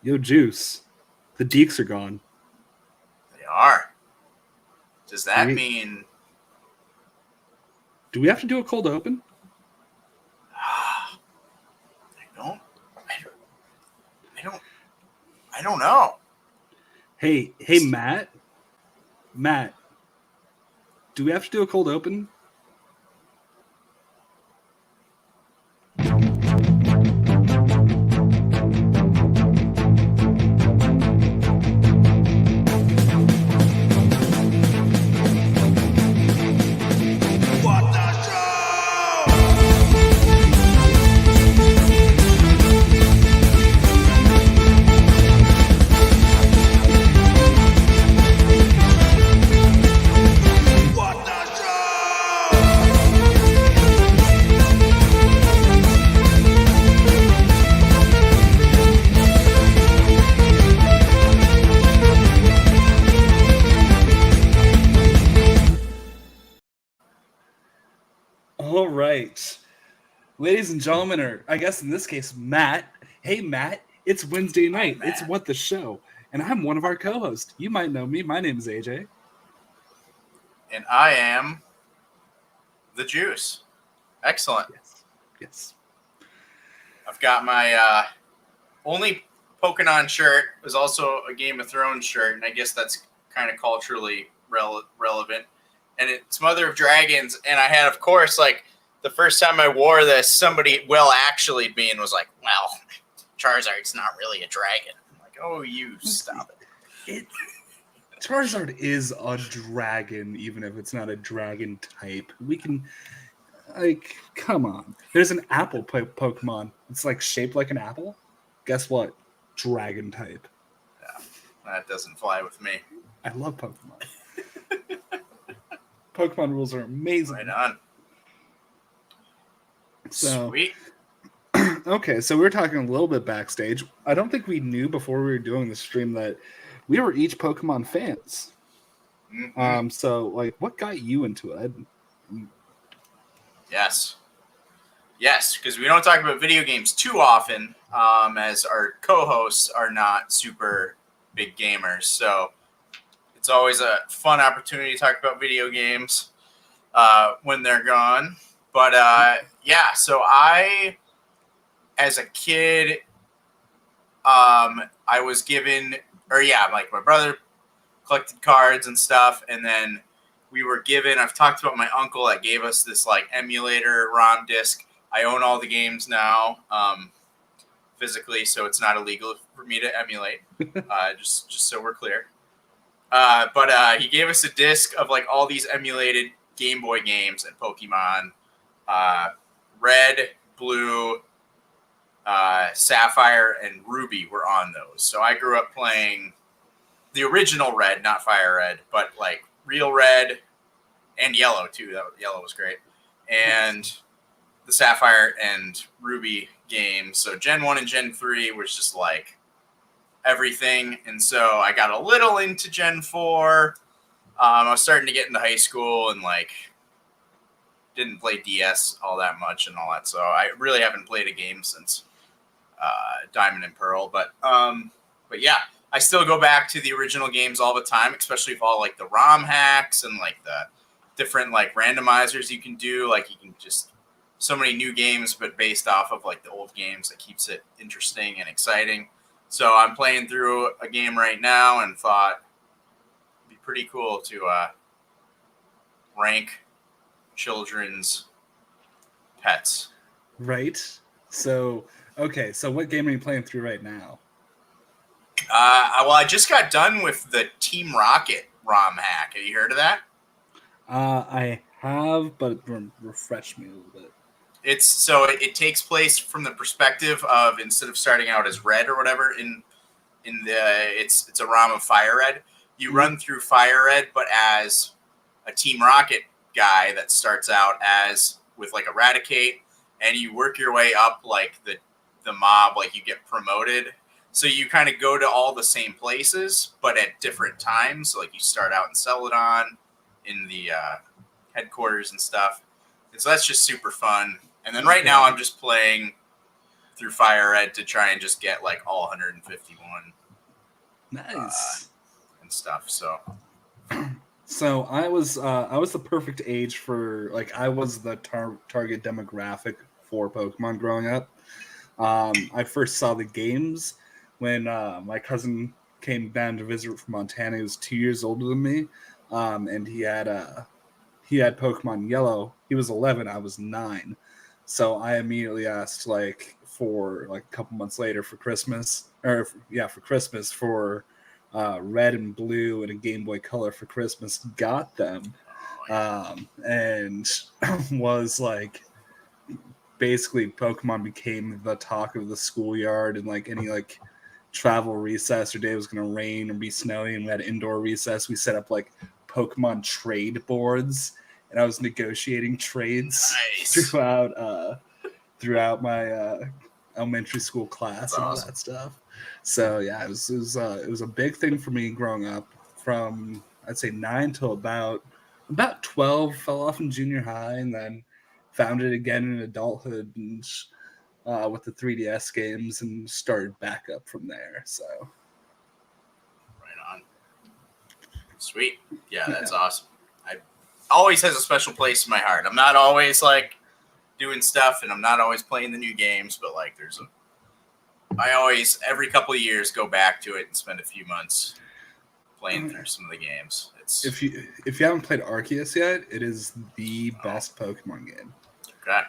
Yo, Juice. The Deeks are gone. They are. Does that We- mean? Do we have to do a cold open? I don't know. Hey, Matt. Matt, do we have to do a cold open? All right. Ladies and gentlemen, or I guess in this case, Matt. Hey, Matt, it's Wednesday night. It's What the Show. And I'm one of our co-hosts. You might know me. My name is AJ. And I am the Juice. Excellent. Yes. I've got my only Pokémon shirt. It was also a Game of Thrones shirt, and I guess that's kind of culturally relevant. And it's Mother of Dragons, and I had, of course, like, the first time I wore this, somebody actually me and was like, well, Charizard's not really a dragon. I'm like, oh, you stop it. Charizard is a dragon, even if it's not a dragon type. We can, like, come on. There's an apple Pokemon. It's, like, shaped like an apple. Guess what? Dragon type. Yeah, that doesn't fly with me. I love Pokemon. Pokemon rules are amazing. Right on. So, sweet. Okay, so we were talking a little bit backstage. I don't think we knew before we were doing the stream that we were each Pokemon fans. Mm-hmm. So, like, what got you into it? Yes, because we don't talk about video games too often, as our co-hosts are not super big gamers. So it's always a fun opportunity to talk about video games when they're gone. But yeah, so I, as a kid, I was given, like my brother collected cards and stuff, and then we were given, I've talked about my uncle that gave us this like emulator ROM disc. I own all the games now, physically, so it's not illegal for me to emulate, just so we're clear. But he gave us a disc of like all these emulated Game Boy games and Pokemon. Red, Blue, Sapphire, and Ruby were on those. So I grew up playing the original Red, not Fire Red, but like real Red and Yellow too. Yellow was great. And the Sapphire and Ruby games. So Gen 1 and Gen 3 was just like everything. And so I got a little into Gen 4. I was starting to get into high school and like didn't play DS all that much and all that. So I really haven't played a game since Diamond and Pearl. But yeah, I still go back to the original games all the time, especially with all like the ROM hacks and like the different like randomizers you can do. Like you can just so many new games, but based off of like the old games that keeps it interesting and exciting. So I'm playing through a game right now and thought it'd be pretty cool to rank children's pets. Right. So, okay. So what game are you playing through right now? Well, I just got done with the Team Rocket ROM hack. Have you heard of that? I have, but refresh me a little bit. It takes place from the perspective of, instead of starting out as Red or whatever it's a ROM of Fire Red. You run through Fire Red, but as a Team Rocket guy that starts out as with like Eradicate, and you work your way up like the mob, like you get promoted. So you kind of go to all the same places, but at different times. So like you start out in Celadon, in the headquarters and stuff. And so that's just super fun. And then right now I'm just playing through Fire Red to try and just get like all 151 Nice. and stuff. So I was the perfect age for like I was the target demographic for Pokemon growing up. I first saw the games when my cousin came down to visit from Montana. He was 2 years older than me, and he had Pokemon Yellow. He was 11. I was 9. So I immediately asked for a couple months later for Christmas, for Red and Blue and a Game Boy Color for Christmas. Got them, and was like, basically Pokemon became the talk of the schoolyard, and like any like travel recess or day it was going to rain or be snowy and we had indoor recess, we set up like Pokemon trade boards, and I was negotiating trades throughout my elementary school class. That's and all awesome. That stuff. So yeah, it was a big thing for me growing up from I'd say 9 till about 12. Fell off in junior high and then found it again in adulthood and with the 3DS games and started back up from there. So right on. Sweet. Yeah, that's awesome. I always has a special place in my heart. I'm not always like doing stuff and I'm not always playing the new games, but like I always every couple of years go back to it and spend a few months playing through some of the games. It's if you haven't played Arceus yet, it is the best Pokemon game. Okay.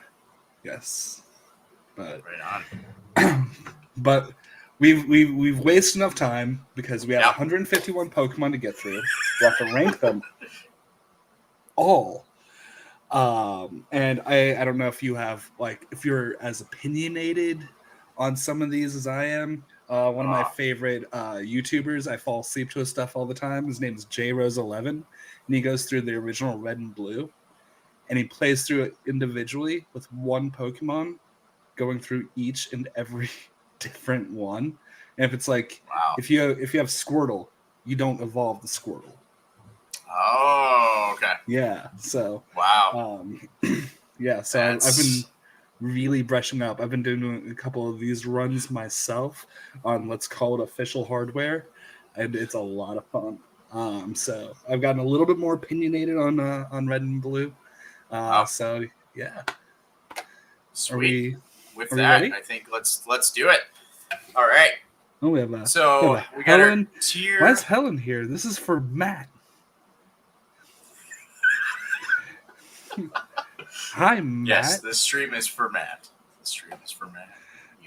Yes. But right on. But we've wasted enough time because we have 151 Pokemon to get through. We have to rank them all. And I don't know if you have if you're as opinionated on some of these as I am. One of my favorite YouTubers, I fall asleep to his stuff all the time. His name is JRose11, and he goes through the original Red and Blue, and he plays through it individually with one Pokemon, going through each and every different one. And if it's if you have Squirtle, you don't evolve the Squirtle. Oh, okay. Yeah. So wow. Yeah. So I've been really brushing up. I've been doing a couple of these runs myself on let's call it official hardware, and it's a lot of fun. So I've gotten a little bit more opinionated on Red and Blue. So yeah. Sweet. With that, ready? I think let's do it. All right. Oh, we have we got Helen. Our tier. Why is Helen here? This is for Matt. Hi, Matt. Yes, this stream is for Matt.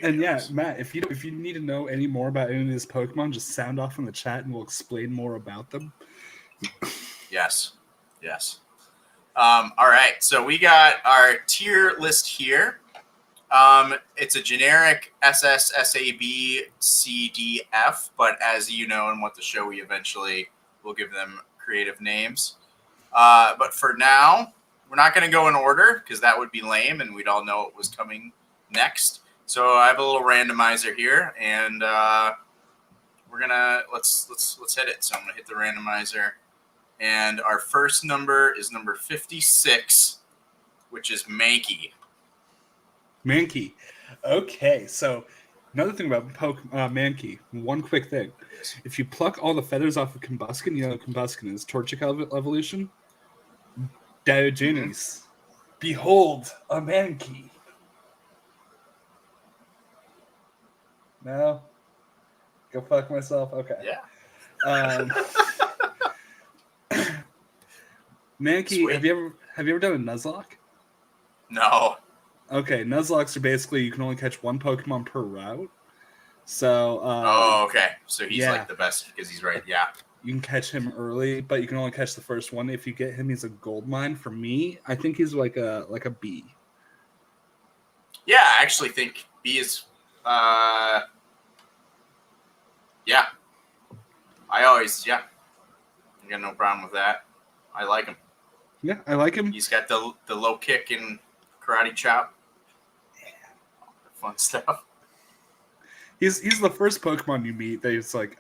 And yeah, Matt, if you need to know any more about any of these Pokemon, just sound off in the chat and we'll explain more about them. Yes. All right, so we got our tier list here. It's a generic SS, SAB, C, D, F, but as you know and what the show, we eventually will give them creative names. But for now, we're not going to go in order because that would be lame and we'd all know what was coming next. So I have a little randomizer here, and we're gonna let's hit it. So I'm gonna hit the randomizer, and our first number is number 56, which is Mankey. Mankey. Okay, so another thing about Mankey. One quick thing: if you pluck all the feathers off of Combuskin, you know what Combuskin is Torchic evolution. Diogenes. Behold a Mankey. No? Go fuck myself? Okay. Yeah. Mankey, have you ever done a Nuzlocke? No. Okay, Nuzlocks are basically you can only catch one Pokemon per route. So okay. So he's like the best because he's right. Yeah. You can catch him early, but you can only catch the first one. If you get him, he's a gold mine. For me, I think he's like a B. Yeah, I actually think B is yeah. I got no problem with that. I like him. Yeah, I like him. He's got the low kick and karate chop. Yeah. Fun stuff. He's the first Pokemon you meet that it's like,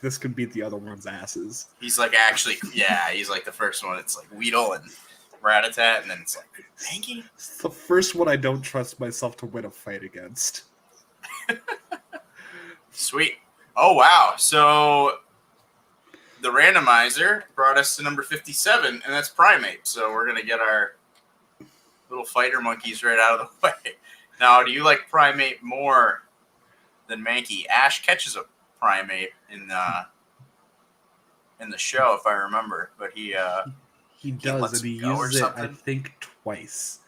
this can beat the other one's asses. He's like he's like the first one. It's like Weedle and Rattata, and then it's like, Mankey? It's the first one I don't trust myself to win a fight against. Sweet. Oh, wow. So the randomizer brought us to number 57, and that's Primate. So we're going to get our little fighter monkeys right out of the way. Now, do you like Primate more than Mankey? Ash catches a Primate in the show, if I remember, but he does, and he uses it, I think, twice.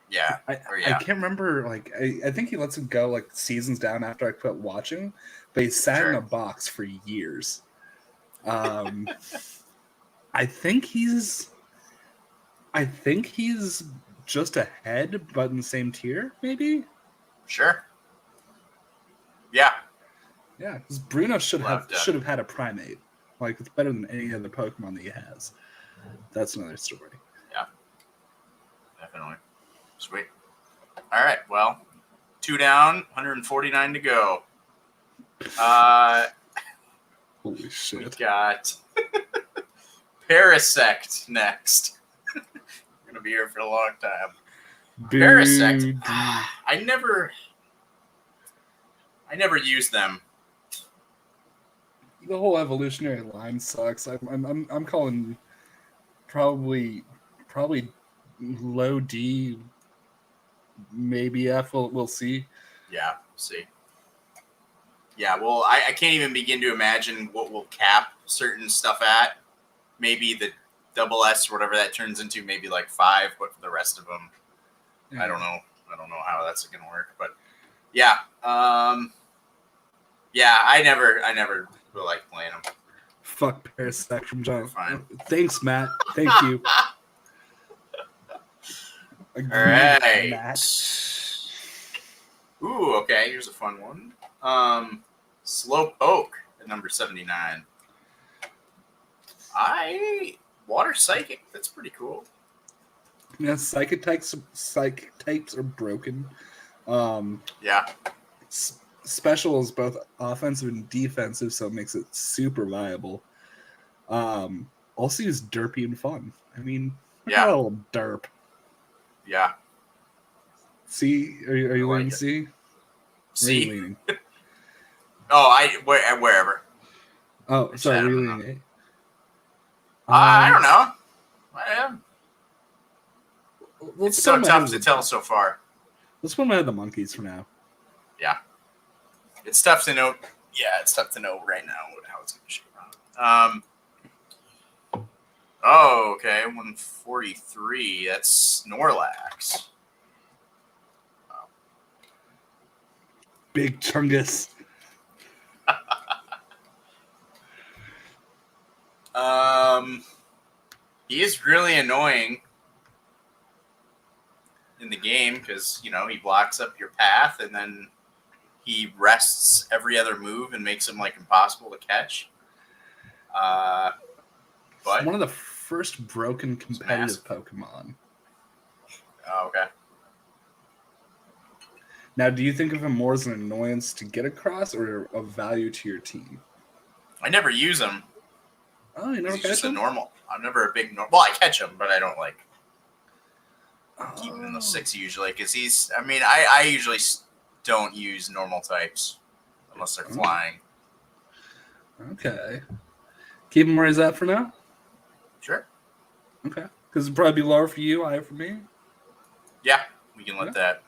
Yeah. I can't remember, like, I think he lets it go, like, seasons down after I quit watching, but he sat in a box for years. I think he's just ahead, but in the same tier, maybe? Sure. Yeah. Yeah, because Bruno should have had a Primate. Like, it's better than any other Pokemon that he has. That's another story. Yeah. Definitely. Sweet. All right. Well, 2 down, 149 to go. Holy shit. We got Parasect next. We're going to be here for a long time. Parasect. I never used them. The whole evolutionary line sucks. I'm calling probably low D, maybe F. We'll see. Yeah, see. Yeah, well, I can't even begin to imagine what we'll cap certain stuff at. Maybe the double S, whatever that turns into, maybe like 5, but for the rest of them, yeah. I don't know. I don't know how that's going to work, but yeah. Yeah, I never really liked playing them. Fuck Parasect from John. Thanks, Matt. Thank you. All right. Matt. Ooh, okay. Here's a fun one. Slowpoke at number 79. Water Psychic. That's pretty cool. Yeah, Psychic types are broken. Yeah. Special is both offensive and defensive, so it makes it super viable. Also use derpy and fun. I mean, yeah, a little derp. Yeah. C? Are you leaning C? C? Leaning? Wherever. Oh, sorry. Are you leaning A? I don't know. I am. It's so tough to tell so far. Let's put ahead of the monkeys for now. Yeah. It's tough to know. Yeah, it's tough to know right now how it's going to shape out. Oh, okay. 143. That's Snorlax. Wow. Big Chungus. He is really annoying in the game because, he blocks up your path and then he rests every other move and makes him, impossible to catch. But one of the first broken competitive Pokemon. Oh, okay. Now, do you think of him more as an annoyance to get across or a value to your team? I never use him. Oh, you never catch just him? A normal. I'm never a big normal. Well, I catch him, but I don't keep him in the 6 usually because he's. I mean, I usually don't use normal types unless they're flying. Okay. Keep him where he's at for now? Sure. Okay. Because it'd probably be lower for you, higher for me? Yeah, we can let that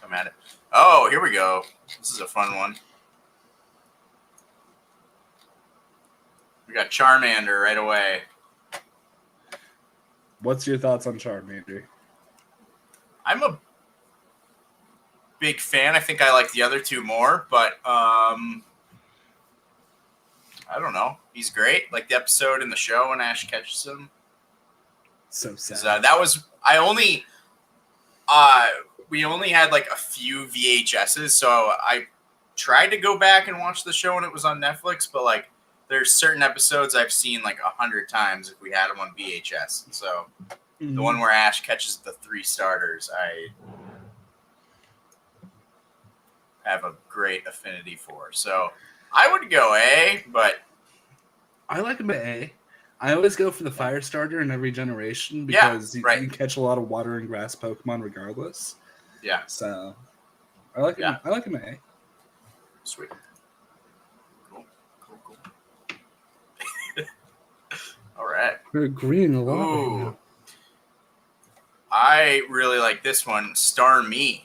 come at it. Oh, here we go. This is a fun one. We got Charmander right away. What's your thoughts on Charmander? I'm a big fan. I think I like the other two more, but I don't know. He's great. Like the episode in the show when Ash catches him. So sad. That was we only had a few VHSs, so I tried to go back and watch the show when it was on Netflix, but there's certain episodes I've seen 100 times if we had them on VHS. So the one where Ash catches the 3 starters, I have a great affinity for. So I would go A, but I like him at A. I always go for the fire starter in every generation Yeah, because you right. can catch a lot of water and grass Pokemon regardless. Yeah. So I like Yeah. him. I like him A. Sweet. Cool. All right. We're agreeing a lot right Ooh. now. I really like this one, Starmie.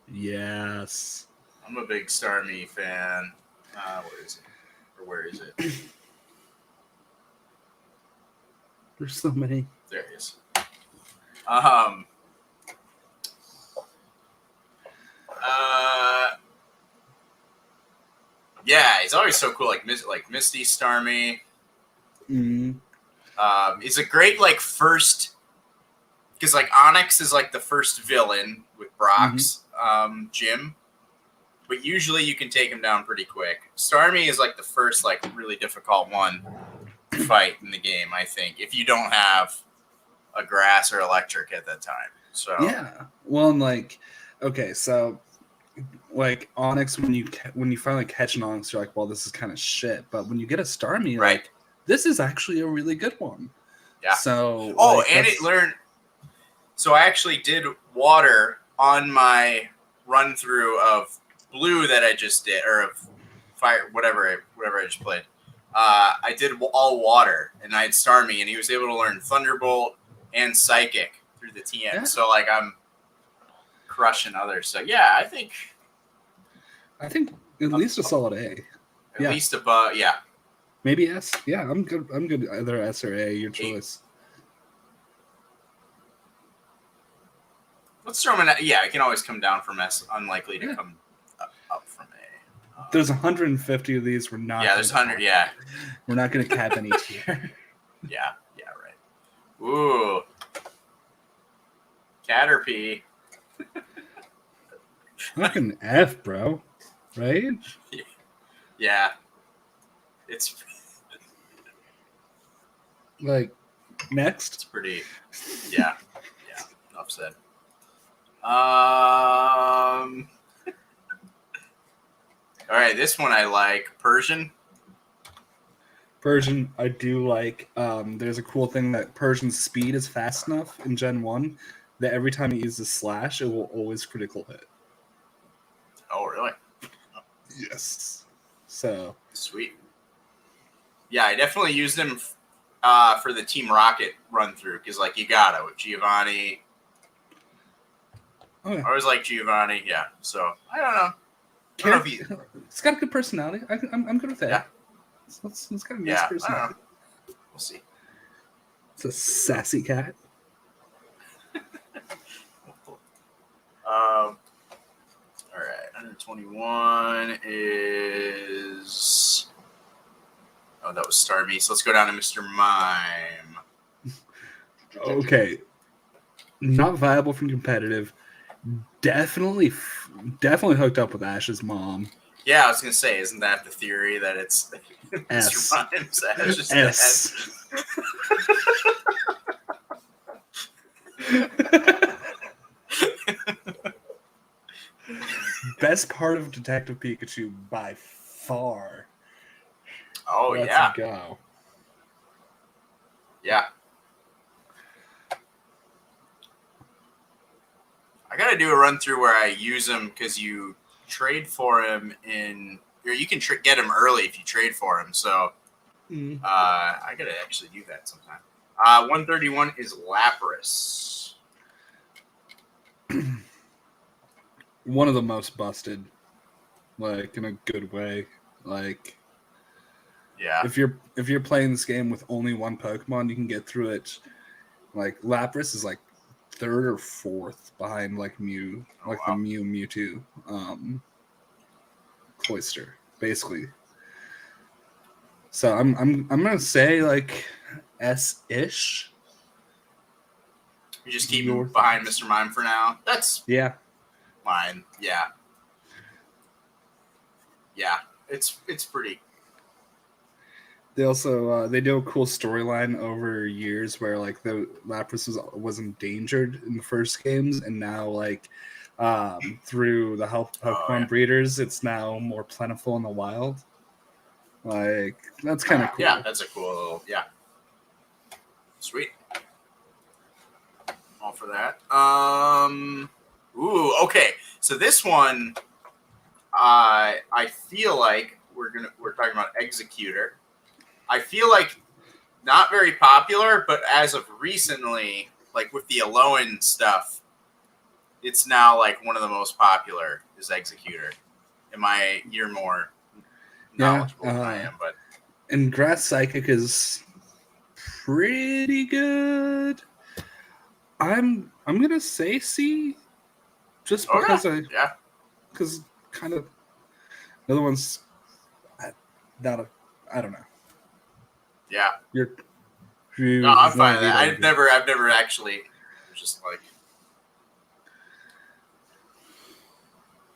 Yes. I'm a big Starmie fan. Where is it? Or where is it? There's so many. There it is. Yeah, he's always so cool. Like Misty Starmie. Mm. He's a great like first, because like Onyx is like the first villain with Brock's gym, but usually you can take him down pretty quick. Starmie is like the first like really difficult one to fight in the game, I think, if you don't have a grass or electric at that time. So yeah, well, and like, okay, so like Onyx, when you finally catch an Onyx, you're like, well, this is kind of shit. But when you get a Starmie, right, like, this is actually a really good one. Yeah. So and it learned. So I actually did water on my run through of blue that I just did, or of fire, whatever I just played. I did all water, and I had Starmie, and he was able to learn Thunderbolt and Psychic through the TM. Yeah. So like I'm crushing others. So yeah, I think at least a solid A. At least above, yeah. Maybe S. Yeah, I'm good. I'm good. Either S or A. Your choice. Let's throw him in. Yeah, it can always come down from S. Unlikely to come up from A. There's 150 of these. We're not. Yeah, there's 100. Yeah. We're not going to cap any tier. Yeah, right. Ooh. Caterpie. Fucking F, bro. Right? Yeah. It's like next. It's pretty. Yeah. Enough said. All right, this one I like. Persian, I do like. There's a cool thing that Persian's speed is fast enough in Gen 1 that every time he uses Slash, it will always critical hit. Oh, really? Yes. So. Sweet. Yeah, I definitely used him for the Team Rocket run through because, like, you gotta with Giovanni. Oh, yeah. I always like Giovanni. Yeah. So I don't know. It's got a good personality. I'm good with that. Yeah. It's got a nice personality. We'll see. It's a sassy cat. All right. 121 is. Oh, that was Starmie. So let's go down to Mr. Mime. Okay. Not viable from competitive. Definitely hooked up with Ash's mom. Yeah, I was gonna say, isn't that the theory that it's S. Mr. Mime's Ash's S. Best part of Detective Pikachu by far. Oh, Let's yeah. Go. Yeah. I gotta do a run through where I use him because you trade for him or you can get him early if you trade for him. So I gotta actually do that sometime. 131 is Lapras. One of the most busted, like in a good way. Like, yeah, if you're playing this game with only one Pokemon, you can get through it. Like Lapras is like third or fourth behind like Mew, the Mewtwo, Cloyster, basically. So I'm gonna say like S-ish. You just keep him behind Mr. Mime for now. That's fine. Yeah. It's pretty. They also they do a cool storyline over years where like the Lapras was endangered in the first games, and now like through the help of Pokemon breeders, it's now more plentiful in the wild. Like that's kind of cool. Yeah, that's a cool little Sweet. All for that. Ooh, okay. So this one, I feel like we're talking about Executor. I feel like not very popular, but as of recently, like with the Alolan stuff, it's now like one of the most popular is Executor. You're more knowledgeable than I am, but and Grass Psychic is pretty good. I'm gonna say C, just because because kind of the other ones, I don't know. Yeah. You No, I'm fine with that. I've never actually. It was just like,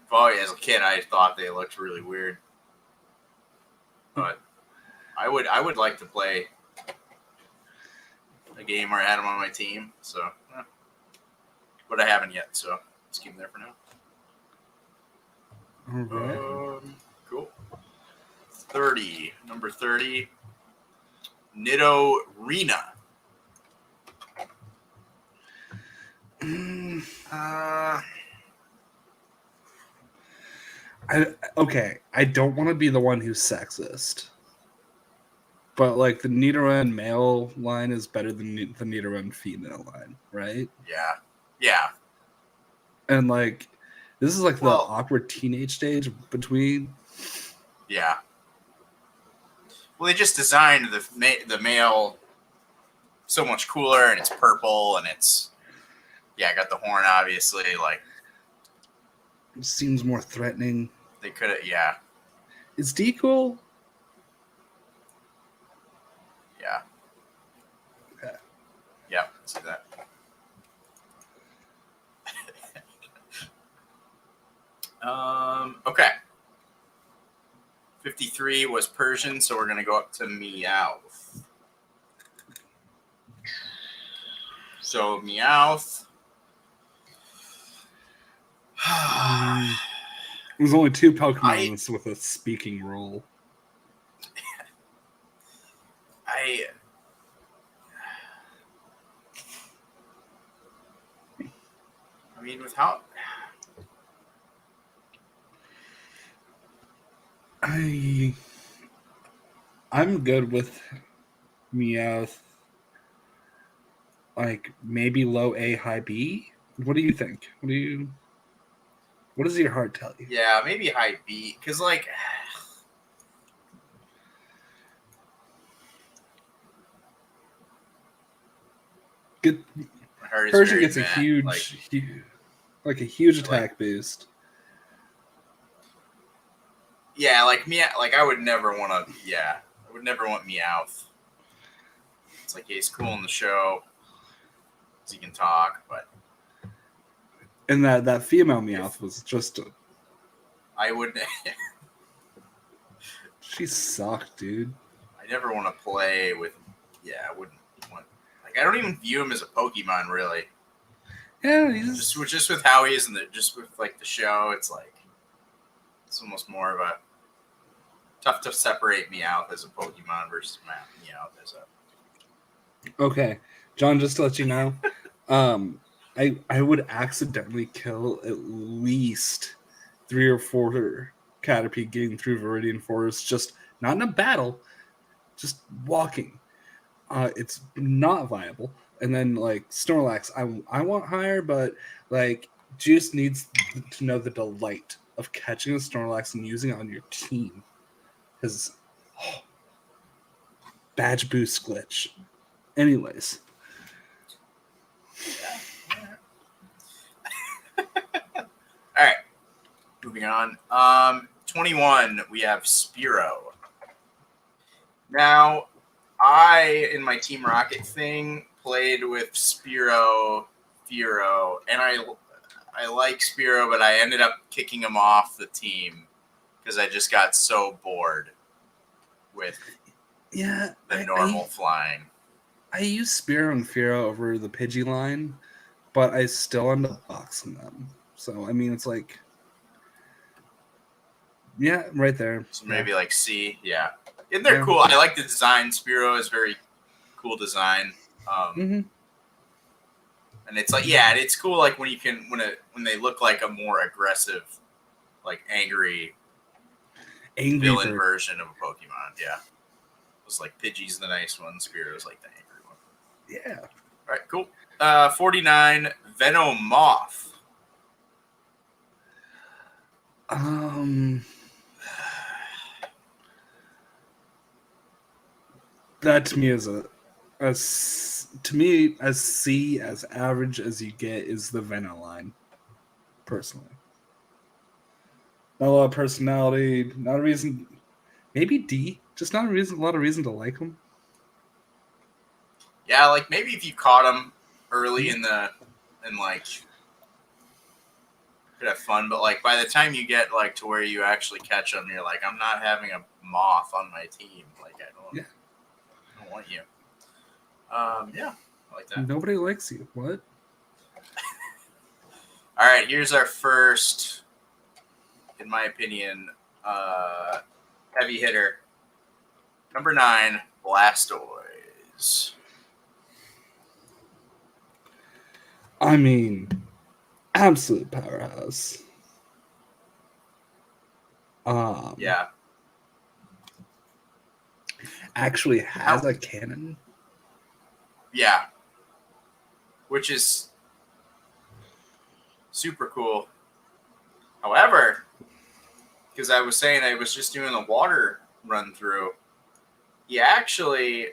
probably as a kid, I thought they looked really weird, but I would like to play a game where I had them on my team. So, but I haven't yet. So let's keep them there for now. All right. Cool. 30, number 30, Nidorina. I don't want to be the one who's sexist, but like the Nidoran male line is better than the Nidoran female line, right? Yeah. And like this is like the awkward teenage stage between. Yeah. Well, they just designed the male so much cooler, and it's purple, and it's got the horn, obviously. Like, it seems more threatening. They could have, yeah. Is D cool? Yeah. Okay. Yeah, see that. Okay. 53 was Persian, so we're gonna go up to Meowth. So Meowth. There's only 2 Pokemon with a speaking role. I mean, with how I'm good with Meowth. Like maybe low A, high B. What do you think? What does your heart tell you? Yeah, maybe high B, because like Persian gets a huge attack boost. Yeah, like me, like I would never want to. Yeah, I would never want Meowth. It's like he's cool in the show, he can talk, but and that female Meowth was just I would. She sucked, dude. I never want to play with. Yeah, I wouldn't want. Like, I don't even view him as a Pokemon, really. Yeah, he's just with how he is just with like the show. It's like it's almost more of a tough to separate Meowth as a Pokemon versus Meowth as a. Okay, John. Just to let you know, I would accidentally kill at least 3 or 4 Caterpie getting through Viridian Forest, just not in a battle, just walking. It's not viable. And then like Snorlax, I want higher, but like Juice needs to know the delight of catching a Snorlax and using it on your team. His badge boost glitch. Anyways. All right. Moving on. 21, we have Spearow. Now, in my Team Rocket thing, played with Spearow, Fearow, and I like Spearow, but I ended up kicking him off the team because I just got so bored with the normal flying. I use Spearow and Fearow over the Pidgey line, but I still end up boxing them. So, I mean, it's like... Yeah, right there. So maybe like C, yeah. And they're cool. I like the design. Spearow is very cool design. Mm-hmm. And it's like, yeah, it's cool. Like when you can, when they look like a more aggressive, like angry villain Bird. version of a Pokemon. Yeah, it was like Pidgey's the nice one, Spearow's like the angry one. Yeah. All right, cool. 49 Venomoth. That to me is to me as C as average as you get is the Veno line. Personally, not a lot of personality, not a reason. Maybe D, just not a lot of reason to like him. Yeah, like maybe if you caught him early in like could have fun, but like by the time you get like to where you actually catch them, you're like, I'm not having a moth on my team. Like I don't want you. Yeah, I like that. Nobody likes you. What? All right, here's our first, in my opinion, heavy hitter. Number 9, Blastoise. I mean, absolute powerhouse. Yeah. Actually has a cannon. Yeah. Which is super cool. However, because I was saying I was just doing a water run through, he actually,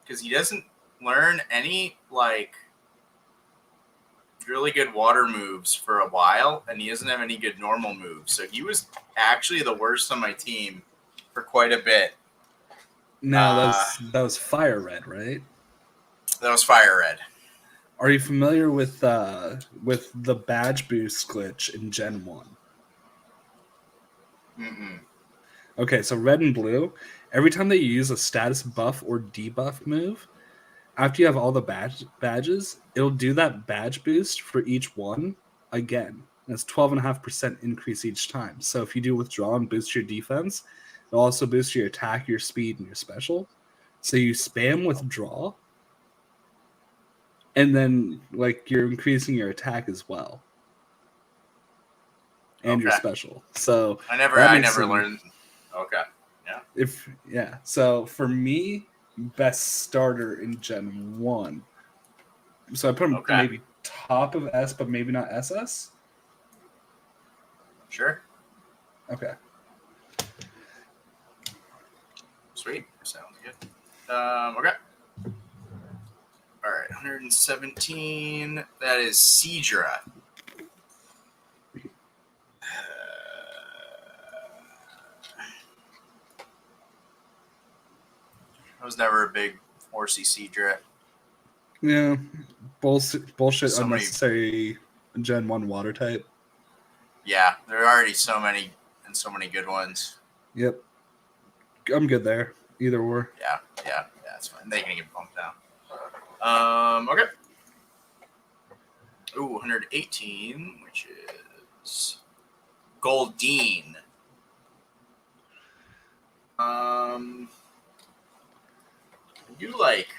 because he doesn't learn any like really good water moves for a while, and he doesn't have any good normal moves. So he was actually the worst on my team for quite a bit. No, that was Fire Red, right? That was Fire Red. Are you familiar with the badge boost glitch in Gen 1? Mm-mm. Okay, so Red and Blue, every time that you use a status buff or debuff move, after you have all the badges, it'll do that badge boost for each one again. And it's 12.5% increase each time. So if you do withdraw and boost your defense, it'll also boost your attack, your speed, and your special. So you spam withdraw, and then like you're increasing your attack as well. And your special. So I never learned. Okay. Yeah. So for me, best starter in Gen 1. So I put him maybe top of S, but maybe not SS. Sure. Okay. Sweet. Sounds good. Okay. All right. 117. That is Seadra. I was never a big horsey Seadra. Yeah. Bullshit so unnecessary Gen 1 water type. Yeah, there are already so many good ones. Yep. I'm good there. Either or. Yeah, that's fine. They can get bumped down. Okay. Ooh, 118, which is Goldeen. I do like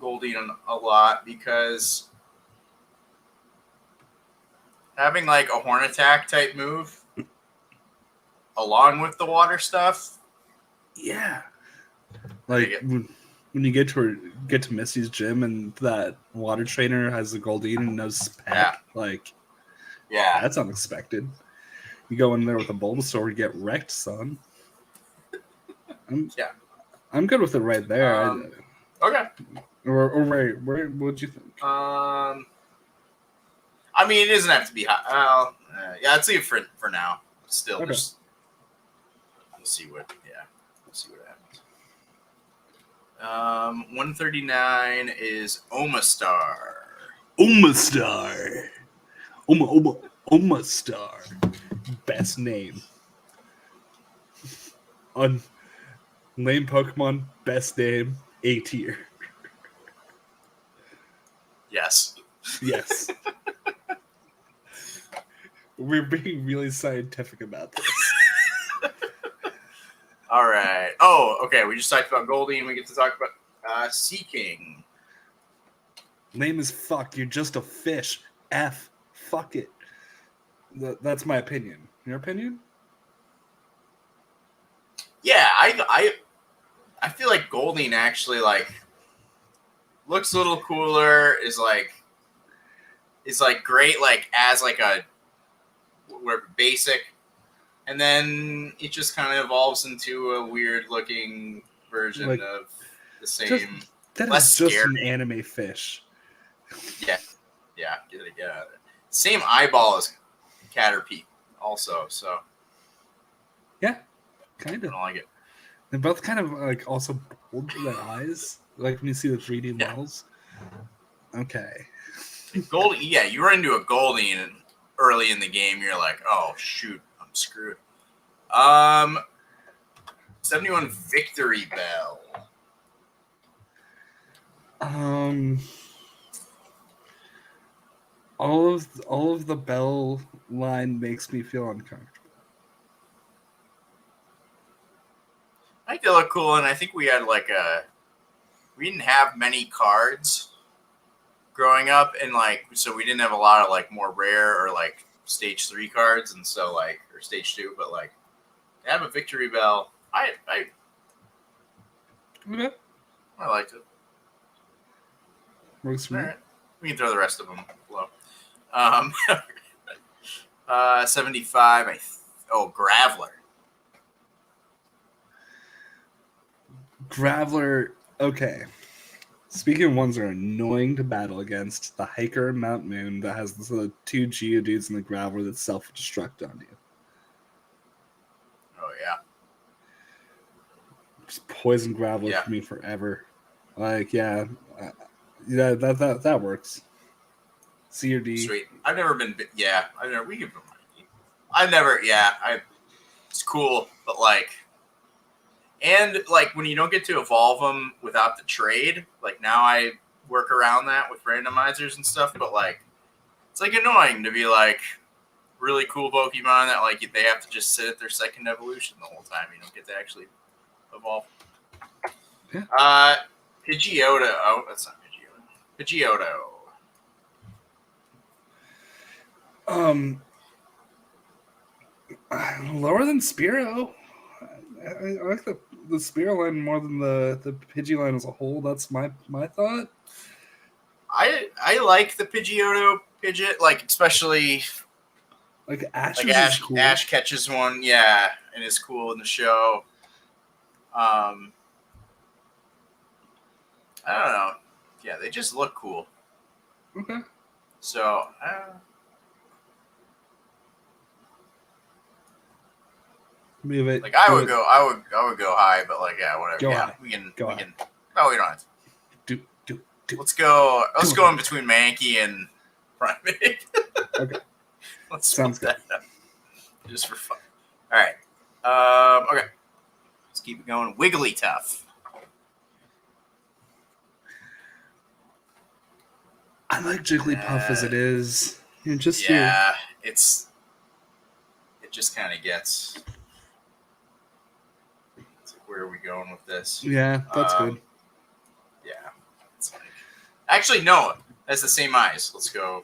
Goldeen a lot because having like a horn attack type move along with the water stuff. Yeah. Like when you get to Missy's gym and that water trainer has the Goldeen and knows spec, that's unexpected. You go in there with a Bulbasaur, you get wrecked, son. I'm good with it right there. Okay. Or where what'd you think? I mean, it doesn't have to be high. Yeah, I'd leave it for now. Still, okay. We'll see what happens. 139 is Omastar. Omastar. Omastar. Best name. On lame Pokemon, best name, A tier. Yes. We're being really scientific about this. All right. Oh, okay. We just talked about Goldie, and we get to talk about Seeking. Lame as fuck. You're just a fish. F. Fuck it. That's my opinion. Your opinion? Yeah, I feel like Golding actually like looks a little cooler. Is like great like as like a basic, and then it just kind of evolves into a weird looking version Like, of the Just, same. that Less is just scary. an anime fish. Yeah, get it out of it. Same eyeball as Caterpie, also. So Yeah, kind I of. don't like it. They're both kind of like also bold to their eyes, like when you see the 3D models. Okay. Goldie, yeah, you run into a Goldie and early in the game, you're like, oh shoot, I'm screwed. 71 Victory Bell. All of the bell line makes me feel uncomfortable. I think they look cool, and I think we had we didn't have many cards growing up, and like so we didn't have a lot of like more rare or like stage 3 cards, and so like or stage 2, but like to have a Victory Bell, I Okay. liked it. Works for me. All right, we can throw the rest of them below. 75. Graveler. Graveler. Okay. Speaking of ones that are annoying to battle against, the hiker in Mount Moon that has the 2 Geodudes in the Graveler that self-destruct on you. Oh yeah. Just poison Graveler for me forever. Like, yeah, that works. C or D. Sweet. I've never been. Yeah, I've never. We can. I've never. Yeah, it's cool, but like, and like when you don't get to evolve them without the trade, like now I work around that with randomizers and stuff. But like, it's like annoying to be like really cool Pokemon that like they have to just sit at their second evolution the whole time. You don't get to actually evolve. Yeah. Pidgeotto. Oh, that's not Pidgeotto. Pidgeotto. Lower than Spearow. I like the Spearow line more than the Pidgey line as a whole. That's my thought. I like the Pidgeotto Pidgeot, like especially like Ash. Like is cool. Ash catches one, yeah, and it's cool in the show. I don't know. Yeah, they just look cool. Okay. So, move it. Like I would go high, but like yeah, whatever. Go yeah, high. we can. High. No, we don't have to. Do. Let's go in between Mankey and Primeape. Okay. Sounds good. Just for fun. All right. Okay. Let's keep it going. Wigglytuff. I like Jigglypuff as it is. It just kind of gets. Where are we going with this? Yeah, that's good. Yeah. It's like, actually, no. That's the same eyes. Let's go.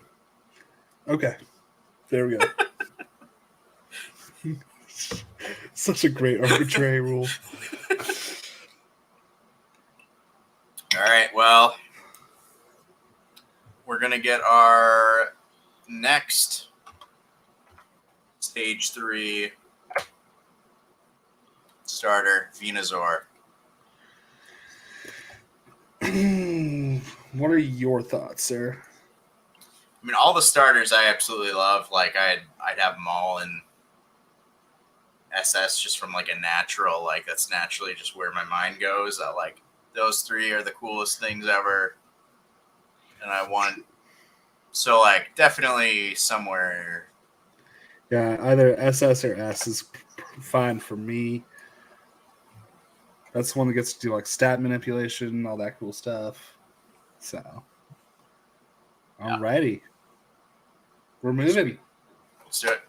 Okay. There we go. Such a great arbitrary rule. All right. Well, we're going to get our next stage 3 starter, Venusaur. What are your thoughts, sir? I mean, all the starters I absolutely love. Like, I'd have them all in SS just from, like, a natural, like, that's naturally just where my mind goes. Like, those 3 are the coolest things ever. And I want... So, like, definitely somewhere... Yeah, either SS or S is fine for me. That's the one that gets to do, like, stat manipulation, all that cool stuff. So... Alrighty. We're moving. Let's do it.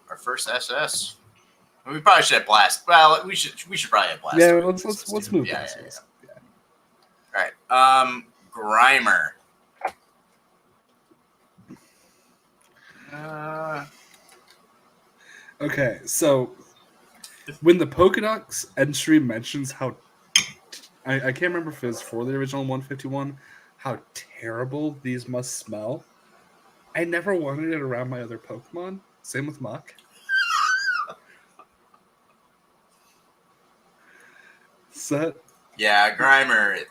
Our first SS. We probably should have Blast. Well, we should probably have Blast. Yeah, let's move yeah, past yeah, this. yeah. All right. Grimer. Okay, so when the Pokédex entry mentions how I can't remember if it was for the original 151, how terrible these must smell. I never wanted it around my other Pokemon. Same with Muck. So, yeah, Grimer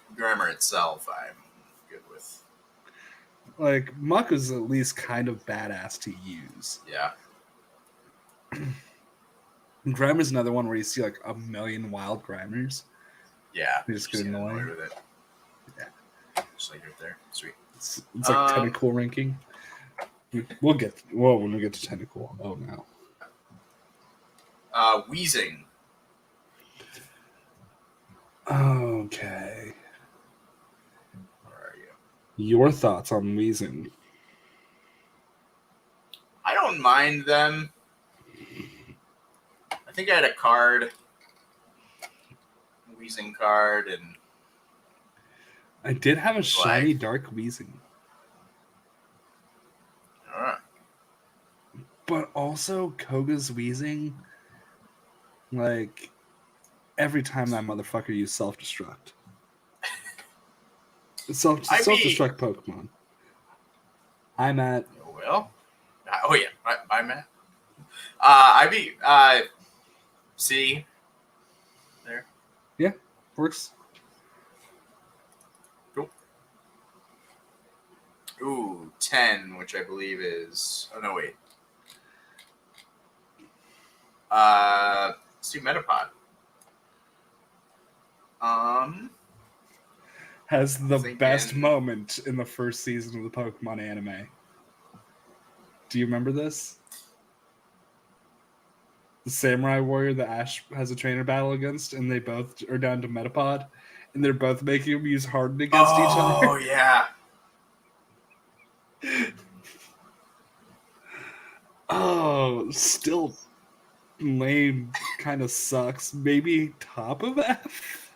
itself, I'm good with. like, Muck is at least kind of badass to use. Yeah. Grimer's another one where you see like a million wild Grimers. Yeah. They just get annoying. With it. Yeah. Just like right there. Sweet. It's like Tentacool ranking. We'll get when we get to Tentacool. Oh no. Wheezing. Okay. Where are you? Your thoughts on Weezing? I don't mind them. I think I had a card, Weezing card, and I did have a shiny dark Weezing. Alright. But also Koga's Weezing, like every time that motherfucker used self-destruct. Self-destruct Pokemon. I'm at Well. Oh yeah, I'm Matt. I beat C. There. Yeah, works. Cool. Ooh, 10, which I believe is. Oh no, wait. Let's do Metapod. Has the best moment in the first season of the Pokemon anime. Do you remember this? The samurai warrior that Ash has a trainer battle against, and they both are down to Metapod, and they're both making him use Harden against each other. Oh yeah. Oh, still lame. Kind of sucks. Maybe top of F.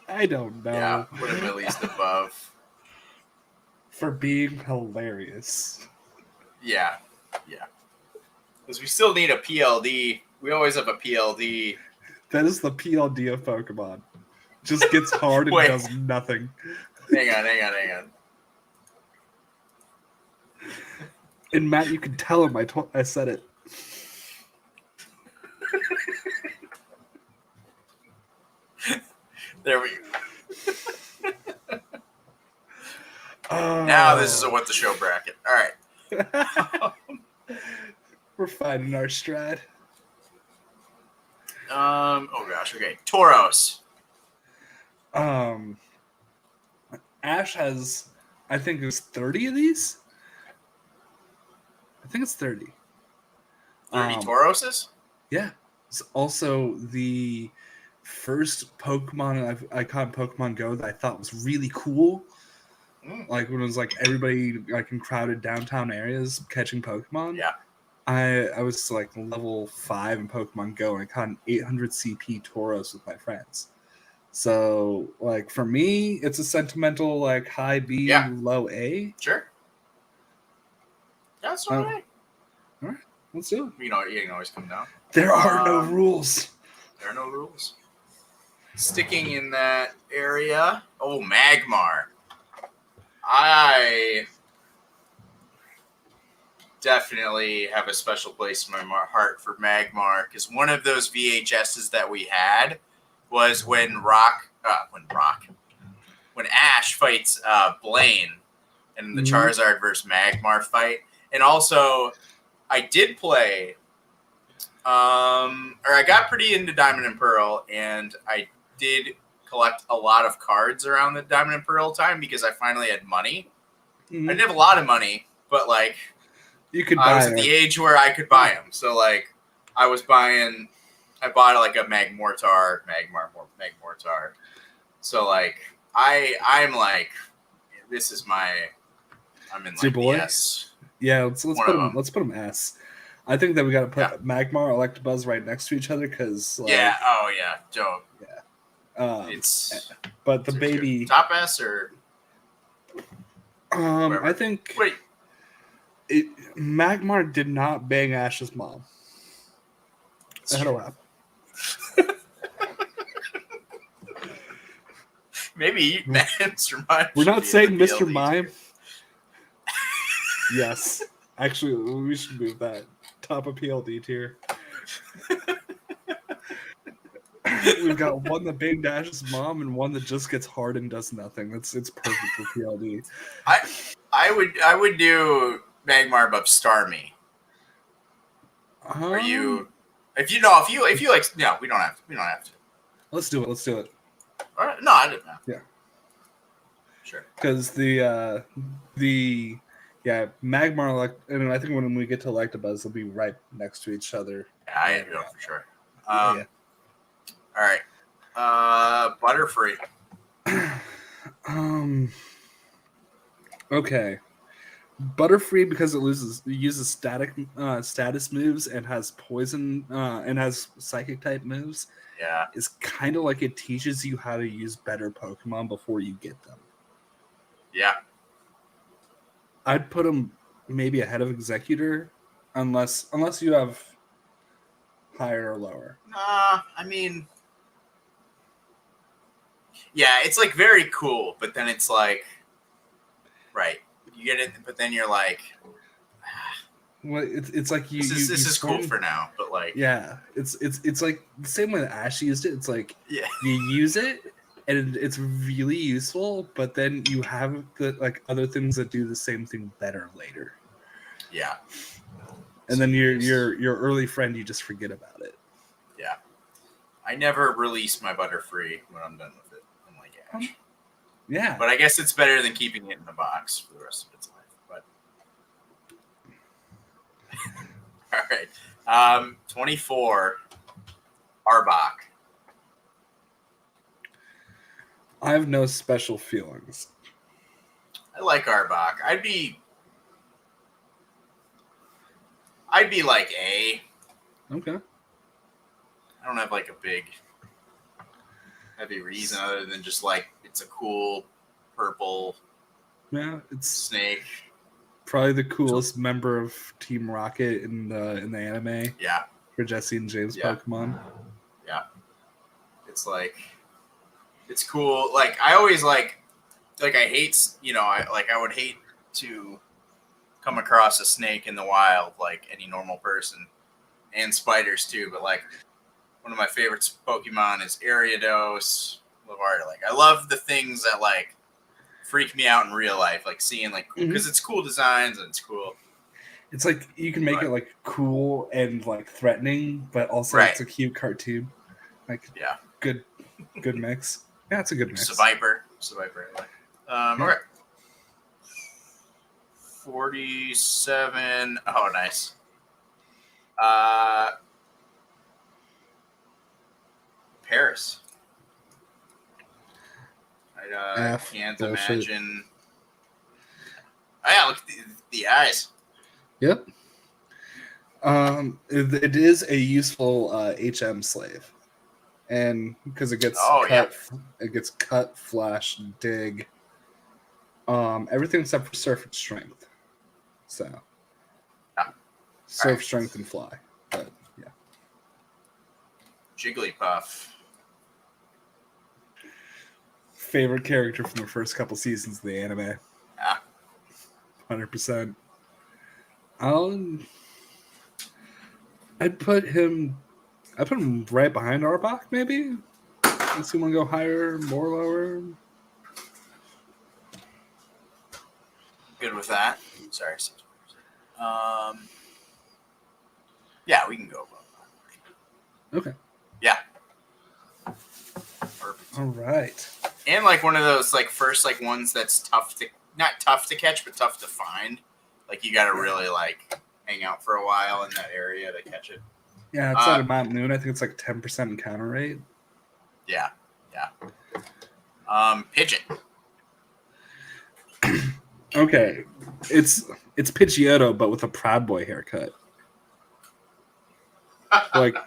I don't know. Yeah, put him at least above. For being hilarious. Yeah. Yeah. Because we still need a PLD. We always have a PLD. That is the PLD of Pokemon. Just gets hard and does nothing. Hang on. And Matt, you can tell him I said it. There we go. Now this is a what the show bracket. All right. We're finding our stride. Oh gosh. Okay. Tauros. Ash has, I think it's 30 of these. I think it's 30. 30 Tauroses? Yeah. It's also the first Pokemon I caught in Pokemon Go that I thought was really cool. Like when it was like everybody like in crowded downtown areas catching Pokemon. Yeah. I was like level 5 in Pokemon Go and I caught an 800 CP Tauros with my friends. So like for me, it's a sentimental like high B, low A. Sure. That's all right. All right, let's do it. You know, you can always come down. There are no rules. There are no rules. Sticking in that area. Oh, Magmar. I definitely have a special place in my heart for Magmar because one of those VHSs that we had was when Ash fights Blaine in the Charizard versus Magmar fight. And also, I did play, or I got pretty into Diamond and Pearl, and I did collect a lot of cards around the Diamond and Pearl time because I finally had money. I didn't have a lot of money, but like, you could. I was at the age where I could buy them. So like, I bought like a Magmortar. So like, I'm like, this is I'm in like boy? S. Yeah, let's put him S. I think that we got to put Magmar, Electabuzz right next to each other because, like, yeah. Oh yeah, Joe. it's but the baby top S or whatever. I think Wait. Magmar did not bang Ash's mom. I had a laugh. Maybe Mr. Mime. We're not saying Mr. Mime. Yes. Actually, we should move that. Top of PLD tier. We've got one that banged Ash's mom and one that just gets hard and does nothing. It's perfect for PLD. I would do Magmar above Starmie. Are you? If you like, no, we don't have to. Let's do it. All right. No, I didn't know. Yeah. Sure. Because Magmar, and I think when we get to Electabuzz, they'll be right next to each other. Yeah, I know for sure. All right. Butterfree. Okay. Butterfree, because it uses status moves and has poison and has psychic type moves. Yeah. Is kind of like it teaches you how to use better Pokemon before you get them. Yeah. I'd put him maybe ahead of Executor, unless you have higher or lower. Nah, I mean, yeah, it's like very cool, but then it's like, right, you get it, but then you're like, well, it's like this is cool for now, but like, yeah, it's like the same way that Ash used it. It's like you use it and it's really useful, but then you have the like other things that do the same thing better later. Yeah. And then your early friend, you just forget about it. Yeah. I never release my Butterfree when I'm done with it. I'm like, Ash. Yeah. But I guess it's better than keeping it in the box for the rest of its life. But all right. 24. Arbok. I have no special feelings. I like Arbok. I'd be like A. Okay. I don't have like a big heavy reason other than just like it's a cool purple it's snake. Probably the coolest member of Team Rocket in the anime. Yeah. For Jesse and James Pokemon. Yeah. It's like it's cool. Like I always like I hate I would hate to come across a snake in the wild like any normal person, and spiders too, but like one of my favorite Pokemon is Ariados, Lavarda. Like I love the things that like freak me out in real life, like seeing like because it's cool designs and it's cool. It's like you can make it like cool and like threatening, but also it's a cute cartoon. Like good mix. Yeah, it's a good mix. It's a Viper. All right. 47. Oh, nice. Paris. I can't imagine. Oh, yeah, look at the eyes. Yep. It is a useful HM slave, and because it gets it gets cut, flash, dig, everything except for surf and strength. So, surf, strength, and fly. But yeah. Jigglypuff. Favorite character from the first couple seasons of the anime. Yeah. 100%. I'd put him right behind Arbok, maybe. Unless you want to go higher, more lower. Good with that. Sorry. Yeah, we can go above that. Okay. Yeah. Perfect. All right. And like one of those like first like ones that's not tough to catch, but tough to find. Like you got to really like hang out for a while in that area to catch it. Yeah, it's like a Mount Moon. I think it's like 10% encounter rate. Yeah. Pigeon. Okay, it's Pidgeotto, but with a Proud Boy haircut. Like,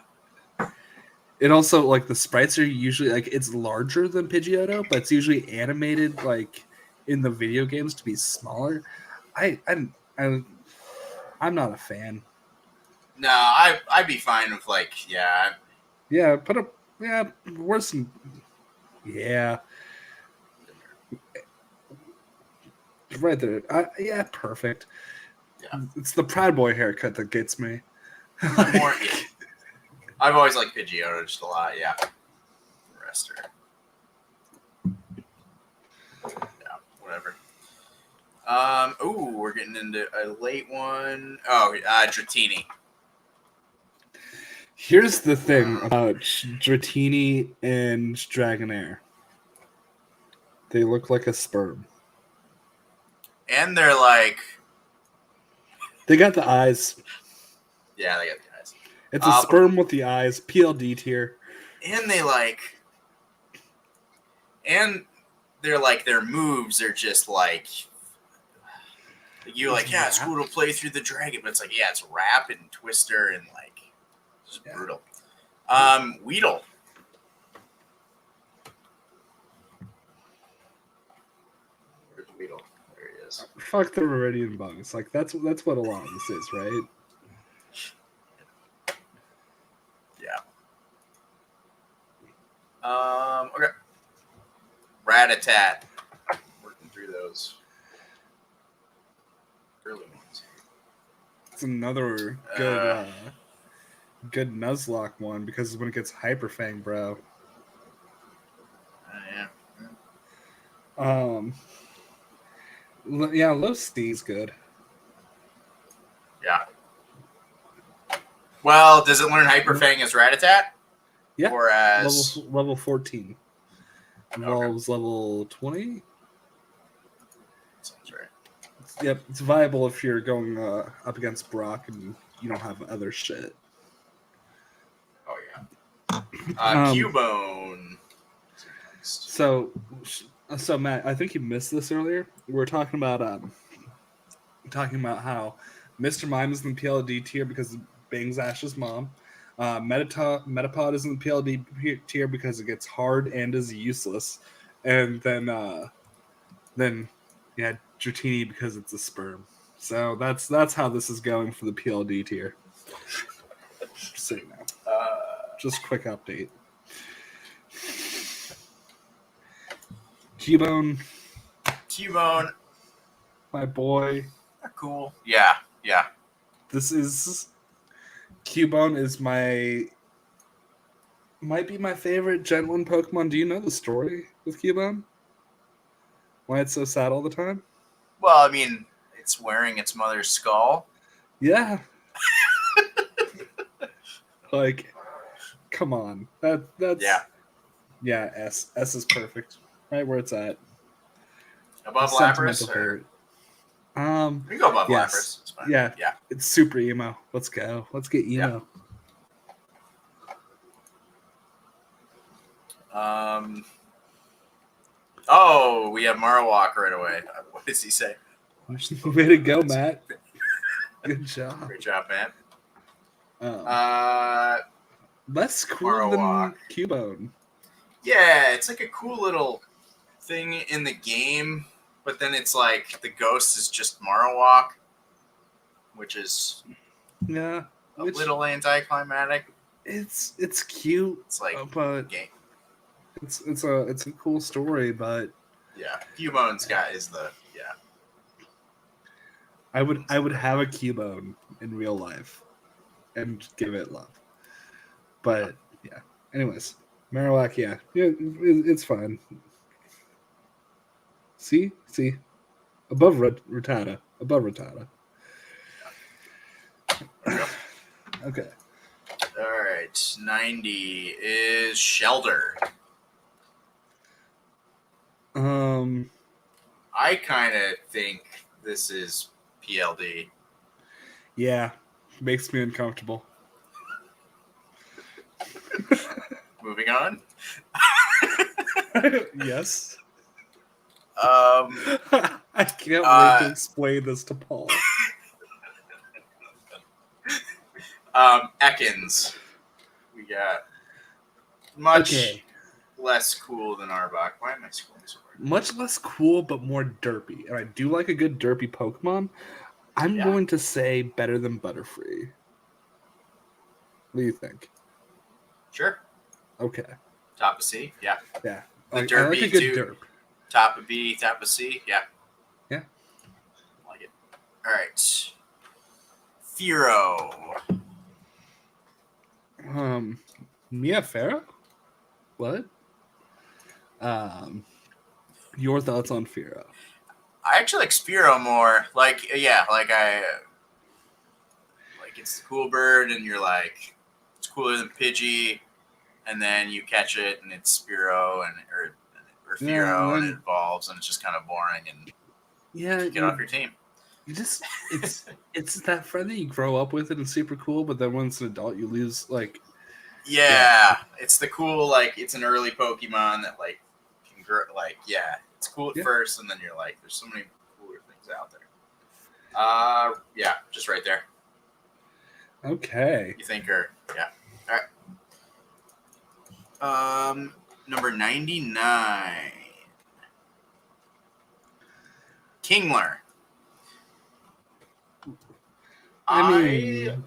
it also, like, the sprites are usually, like, it's larger than Pidgeotto, but it's usually animated, like, in the video games to be smaller. I'm not a fan. No, I'd be fine with like, yeah. Yeah, worse than, yeah, right there. Yeah, perfect. Yeah. It's the Proud Boy haircut that gets me. More, yeah. I've always liked Pidgeotto just a lot, yeah. The rest are, yeah, whatever. Ooh, we're getting into a late one. Oh, Dratini. Here's the thing about Dratini and Dragonair. They look like a sperm. And they're like, They got the eyes. yeah, they got the eyes. It's a sperm with the eyes. PLD tier. And they like, and they're like, their moves are just like, you're like, yeah, it's cool to play through the dragon, but it's like, yeah, it's Rap and Twister and like, it's just brutal. Weedle. Where's Weedle? There he is. Fuck the Meridian bugs. Like, that's what a lot of this is, right? Yeah. Okay. Rat-a-tat. Working through those early ones. It's another good Nuzlocke one because when it gets Hyper Fang, bro. Yeah. Yeah, Low C's good. Yeah. Well, does it learn Hyper Fang as Rat-a-tat? Yeah. Or as level 14. Involves level 20. Sounds right. Yep, it's viable if you're going up against Brock and you don't have other shit. Oh yeah. Cubone. So Matt, I think you missed this earlier. We were talking about how Mr. Mime is in the PLD tier because it bangs Ash's mom. Metapod is in the PLD tier because it gets hard and is useless. And then Dratini because it's a sperm. So that's how this is going for the PLD tier. Just so you know. Just quick update. Cubone, my boy. Cool. Yeah. This is Cubone is might be my favorite Gen 1 Pokemon. Do you know the story with Cubone? Why it's so sad all the time? Well, I mean, it's wearing its mother's skull. Yeah. Like, come on. That's yeah. S is perfect. Right where it's at. Above Lapras. We can go above Lapras. It's fine. Yeah. It's super emo. Let's go. Let's get emo. Yeah. Oh, we have Marowak right away. What does he say? Way to go, Matt. Good job. Great job, man. Less cool Marowak. than Cubone. Yeah, it's like a cool little thing in the game, but then it's like the ghost is just Marowak, which is a little anticlimactic. It's cute. It's like but game. It's a cool story, but yeah, Cubone's I would have a Cubone in real life and give it love. But yeah. Anyways, Marowak, yeah, it's fine. See, above Rattata. Okay. All right, 90 is Shelter. I kind of think this is PLD. Yeah, makes me uncomfortable. Moving on. Yes. I can't wait to explain this to Paul. Ekans. We got much less cool than Arbok. Why am I scrolling so hard? Much less cool, but more derpy. And I do like a good derpy Pokemon. I'm going to say better than Butterfree. What do you think? Sure. Okay. Top of C, yeah. Yeah. The I derpy like a good too. derp. Top of B, top of C, yeah. Yeah. Like it. All right. Fearow. Mia Farah? What? Your thoughts on Fearow? I actually like Spearow more. Like, yeah, like it's the cool bird, and you're like, it's cooler than Pidgey, and then you catch it, and it's Spearow or Fearow, and it evolves, and it's just kind of boring, and get off your team. You just it's that friend that you grow up with, and it's super cool, but then once an adult, you lose like. Yeah, it's the cool, like, it's an early Pokemon that, like, can grow, like, it's cool at first, and then you're like, there's so many cooler things out there. Yeah, just right there. Okay. You think, or, yeah. All right. Number 99. Kingler. I mean...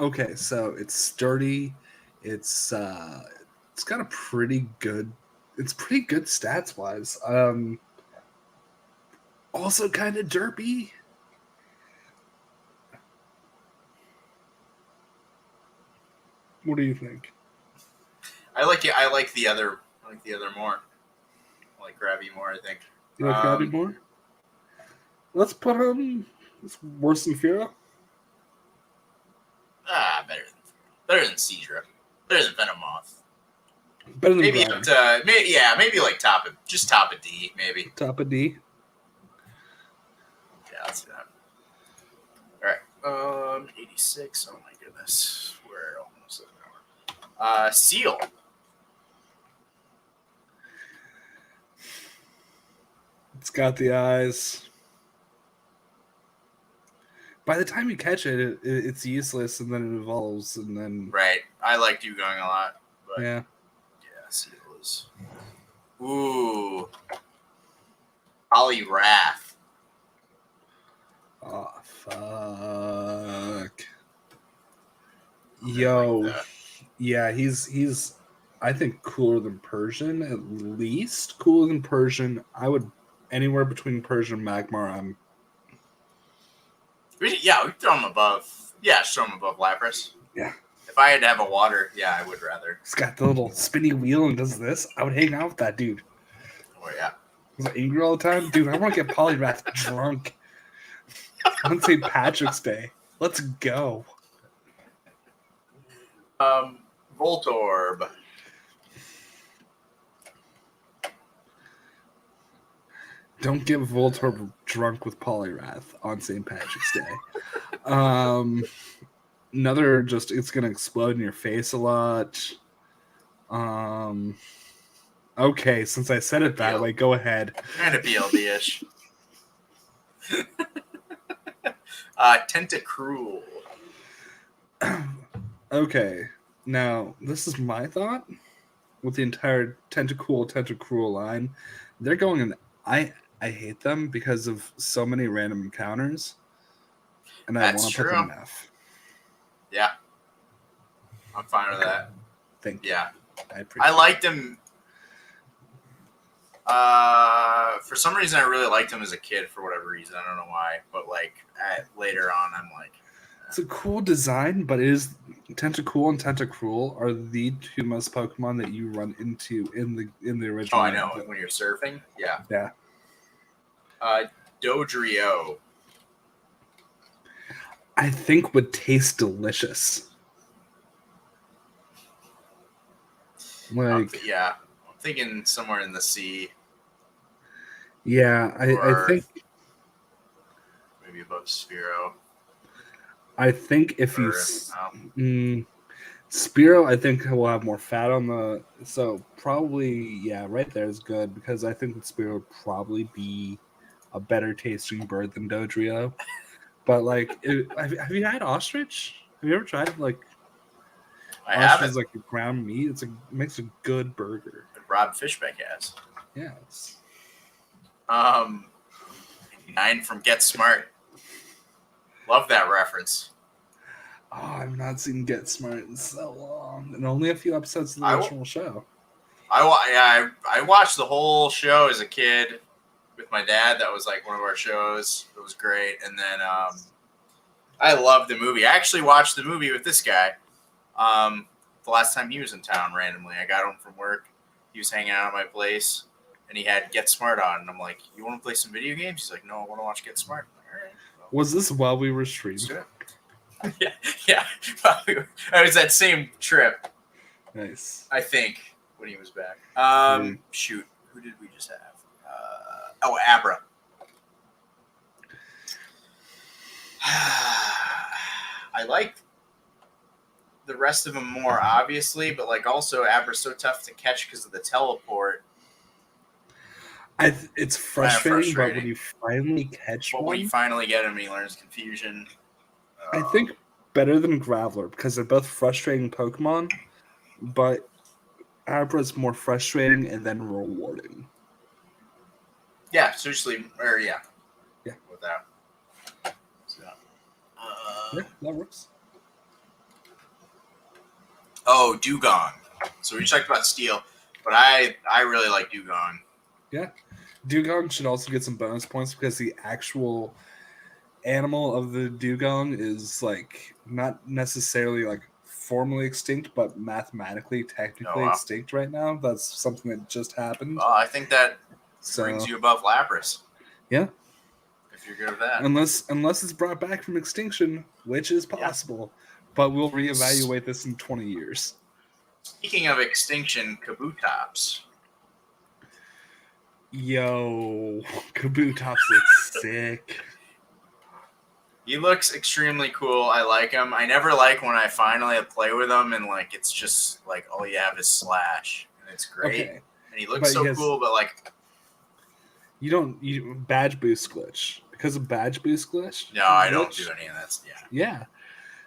Okay, so it's sturdy. It's got a pretty good. It's pretty good stats wise. Also kind of derpy. What do you think? I like it. I like the other. More. I like Grabby more. I think. You like Grabby more? Let's put him. It's worse than Fearow. Better than Seadra. Better than Venomoth. Better than maybe Brian. up to maybe like top of D maybe. Top of D. Yeah, let's do that. All right. 86. Oh my goodness, we're almost at an hour. Seal. It's got the eyes. By the time you catch it, it's useless, and then it evolves, and then... Right. I like Dewgong a lot. But yeah. Yeah, Seal is... Ooh. Poliwrath. Oh, fuck. Yo. Yeah, he's... I think cooler than Persian, at least. Cooler than Persian. I would... Anywhere between Persian and Magmar, We throw him above. Yeah, throw him above Lapras. Yeah. If I had to have a water, I would rather. He's got the little spinny wheel and does this. I would hang out with that dude. Oh, yeah. He's angry all the time. Dude, I want to get Poliwrath drunk on St. Patrick's Day. Let's go. Voltorb. Don't get Voltorb drunk with Poliwrath on St. Patrick's Day. Another it's going to explode in your face a lot. Okay, since I said it that way, go ahead. Kind of BLD-ish. Tentacruel. Okay, now this is my thought with the entire Tentacruel line. They're going in... I hate them because of so many random encounters, and I want to put them in F. Yeah, I'm fine with that. Thank you. Yeah, I liked them. For some reason, I really liked them as a kid. For whatever reason, I don't know why. But like later on, I'm like, it's a cool design, but it is Tentacruel and Tentacruel are the two most Pokemon that you run into in the original. Oh, I know. When you're surfing, yeah. Yeah. Dodrio. I think would taste delicious. Like, I'm thinking somewhere in the sea. Yeah, I think maybe above Spearow. I think if you Spearow, I think will have more fat on the... So probably, right there is good, because I think that Spearow would probably be a better tasting bird than Dodrio. But like, have you had ostrich? Have you ever tried like I ostrich haven't. is like ground meat? It makes a good burger. Rob Fishbeck has. Yes. 9 from Get Smart. Love that reference. Oh, I've not seen Get Smart in so long, and only a few episodes of the original show. I watched the whole show as a kid with my dad. That was like one of our shows. It was great. And then I loved the movie. I actually watched the movie with this guy the last time he was in town randomly. I got home from work. He was hanging out at my place, and he had Get Smart on. And I'm like, you want to play some video games? He's like, no, I want to watch Get Smart. I'm like, all right. Well, was this while we were streaming? Yeah. It was that same trip. Nice. I think when he was back. Shoot, who did we just have? Abra. I like the rest of them more, obviously, but like also Abra's so tough to catch because of the teleport. It's frustrating, but when you finally catch one, when you finally get him, he learns confusion. I think better than Graveler because they're both frustrating Pokemon, but Abra's more frustrating and then rewarding. Yeah, seriously, yeah, with that. So, yeah, that works. Oh, Dugong. So we talked about Steel, but I really like Dugong. Yeah, Dugong should also get some bonus points because the actual animal of the Dugong is like not necessarily like formally extinct, but mathematically technically extinct right now. That's something that just happened. Well, I think that brings you above Lapras. Yeah. If you're good with that. Unless it's brought back from extinction, which is possible. Yeah. But we'll reevaluate this in 20 years. Speaking of extinction, Kabutops. Yo, Kabutops looks sick. He looks extremely cool. I like him. I never like when I finally play with him and like it's just like all you have is Slash and it's great. Okay. And he looks cool, but like you badge boost glitch because of badge boost glitch. No, I don't do any of that. Yeah.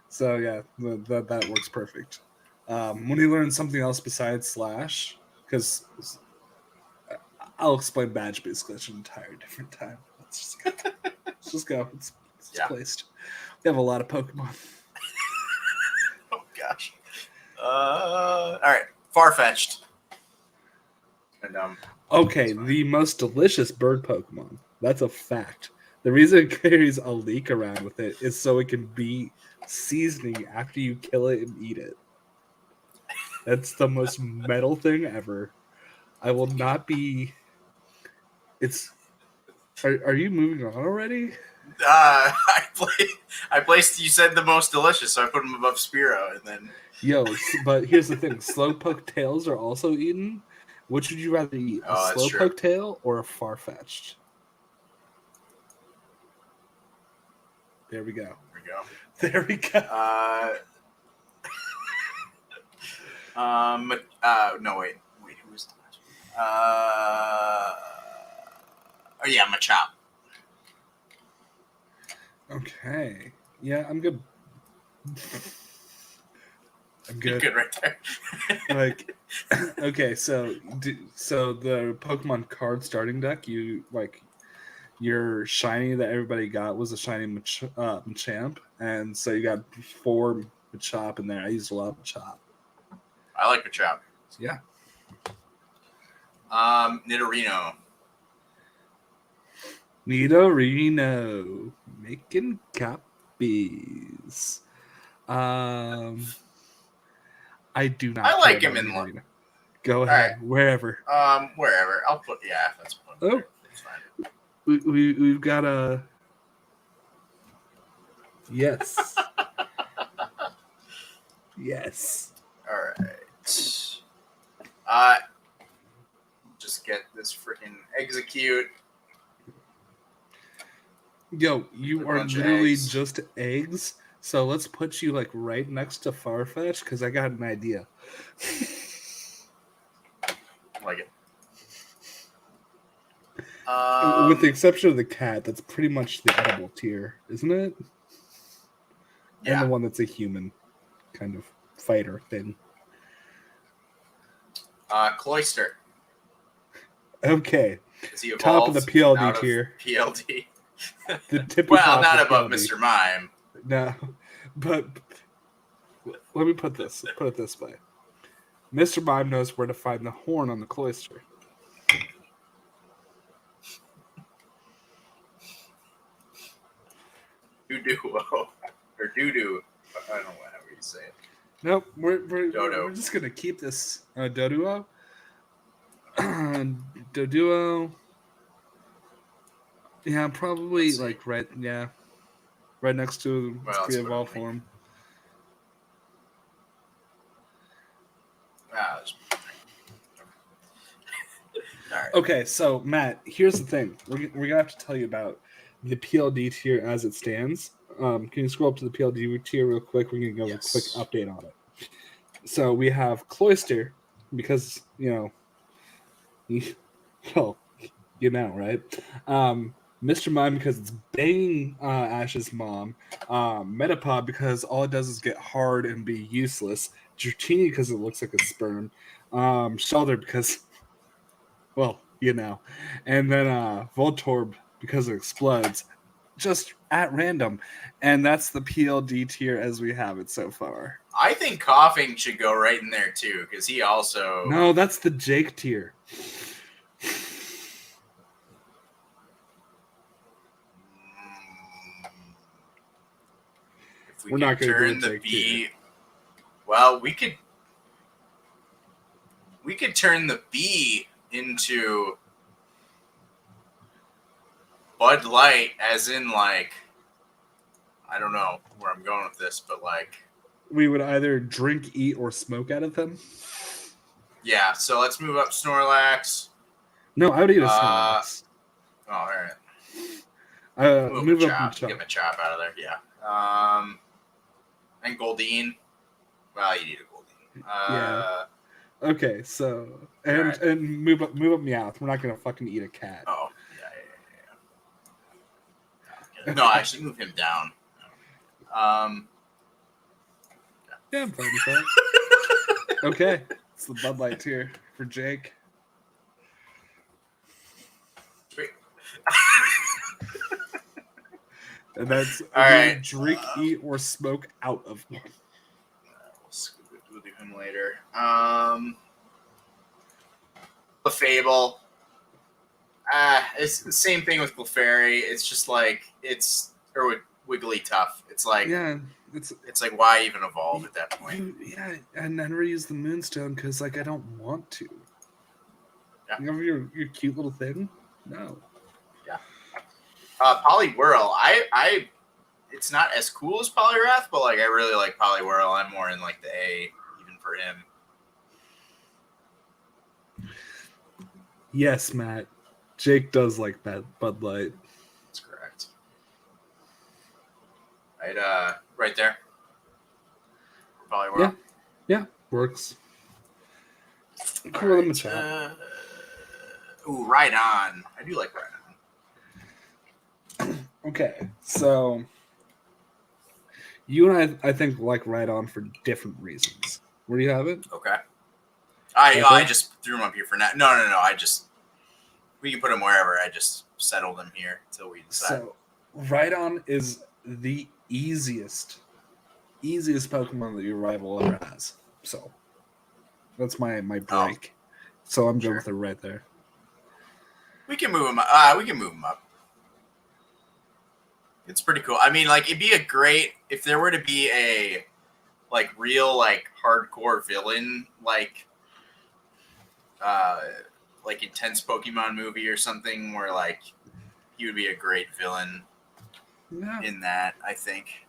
So yeah, that works perfect. When you learn something else besides Slash, because I'll explain badge boost glitch an entire different time. Let's just go. It's placed. We have a lot of Pokemon. Oh gosh. All right, Farfetch'd. And okay, the most delicious bird Pokemon. That's a fact. The reason it carries a leek around with it is so it can be seasoning after you kill it and eat it. That's the most metal thing ever. I will not be. It's. Are you moving on already? I placed. You said the most delicious, so I put him above Spearow, and then. Yo, but here's the thing: Slowpoke tails are also eaten. Which would you rather eat, a Slowpoke tail or a Farfetch'd? There we go. There we go. No, wait. Who was the last one? Machop. Okay. Yeah, I'm good. I'm good. You're good right there. Like, okay, so the Pokemon card starting deck, your shiny that everybody got was a shiny Machamp, and so you got 4 Machop in there. I used a lot of Machop. I like Machop. Yeah. Nidorino. Nidorino. Making copies. I do not. I like him in Nidorino. Go ahead. Right. Wherever. Wherever. I'll put that's one. Oh. It's fine. We've got a. Yes. Yes. All right. Just get this freaking execute. Yo, you are literally just eggs. So let's put you like right next to Farfetch because I got an idea. Like it. With the exception of the cat, that's pretty much the edible tier, isn't it? Yeah. And the one that's a human kind of fighter thing. Cloyster. Okay. He Top of the PLD out tier. Of PLD. The tippy well, top not of above PLD. Mr. Mime. No, but let me put it this way. Mr. Mime knows where to find the horn on the cloister. Doo-doo. Or doo-doo. I don't know how you say it. Nope, we're just gonna keep this Doduo. Doduo. Yeah, probably like right next to the evolved form. Right. Okay, so Matt, here's the thing. We're gonna have to tell you about the PLD tier as it stands. Can you scroll up to the PLD tier real quick? We're gonna give a quick update on it. So we have Cloyster because right? Mr. Mime because it's banging Ash's mom. Metapod because all it does is get hard and be useless. Dratini because it looks like a sperm. Shelter because, and then Voltorb because it explodes just at random. And that's the PLD tier as we have it so far. I think Coughing should go right in there too because he also... No, that's the Jake tier. We're not going to turn the B. Well, we could turn the B into Bud Light, as in like, I don't know where I'm going with this, but like we would either drink, eat, or smoke out of them. Yeah, so let's move up Snorlax. No, I would eat a Snorlax. Oh, all right. Move up Machop. Get Machop out of there. Yeah. And Goldeen. Well, you need a Goldeen. Yeah. Okay, so and move up Meowth. We're not gonna fucking eat a cat. Oh, yeah. No, actually, move him down. Yeah, I'm fine with that. Okay, it's the Bud Light tier for Jake. Sweet. And that's all right. Drink, eat, or smoke out of one. We'll do him later. Clefable. It's the same thing with Clefairy. It's just like or with Wigglytuff. It's like it's like why even evolve at that point? Yeah, and I never use the Moonstone because like I don't want to. Yeah. You know your cute little thing? No. Yeah. Poliwhirl. I it's not as cool as Poliwrath, but like I really like Poliwhirl. I'm more in like the A even for him. Yes, Matt. Jake does like that Bud Light. That's correct. Right there. Poliwhirl. Yeah, works. Cool right. Ooh, Rhydon. I do like Rhydon. Okay, so you and I think like Rhydon for different reasons. Where do you have it? Okay. I just threw him up here for now. No. We can put him wherever. I just settled him here until we decide. So, Rhydon is the easiest Pokemon that your rival ever has. So, that's my break. Oh. So I'm going with it right there. We can move him up. It's pretty cool. I mean, like, it'd be a great if there were to be a like real like hardcore villain like intense Pokemon movie or something where like he would be a great villain in that, I think.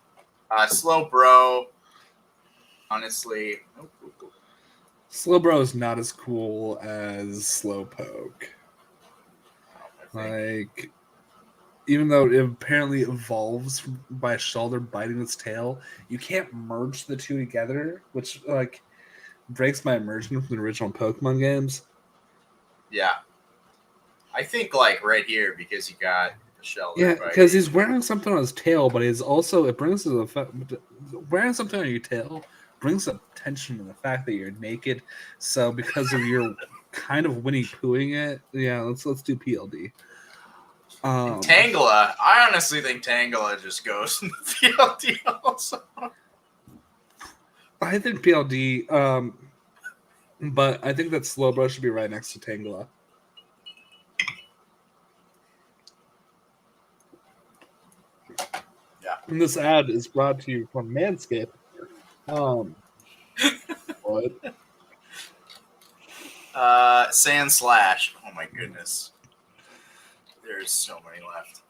Slowbro, honestly. Slowbro is not as cool as Slowpoke. Like, even though it apparently evolves by a shoulder biting its tail, you can't merge the two together, which like breaks my immersion from the original Pokemon games. Yeah. I think like right here because you got the shell. Yeah, there, because he's wearing something on his tail, but he's also it brings to the fact wearing something on your tail brings attention to the fact that you're naked. So because of your kind of Winnie Poohing it, yeah, let's do PLD. Tangela, I honestly think Tangela just goes in the PLD also. I think PLD, but I think that Slowbro should be right next to Tangela. Yeah. And this ad is brought to you from Manscaped. What? Sand Slash. Oh my goodness. There's so many left.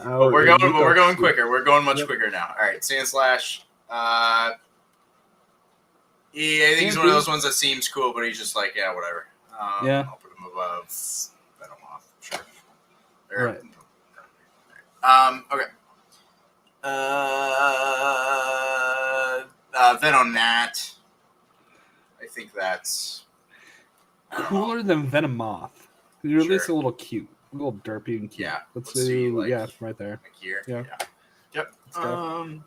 But we're going quicker. We're going much quicker now. All right, Sand Slash. Yeah, I think he's one of those ones that seems cool, but he's just like, yeah, whatever. Yeah. I'll put him above Venomoth, sure. Right. Okay. Venonat. I think that's cooler than Venomoth. You're at least a little cute, a little derpy and cute. Yeah. Let's do see, like, right there. Like here. Yeah. Yep. Go.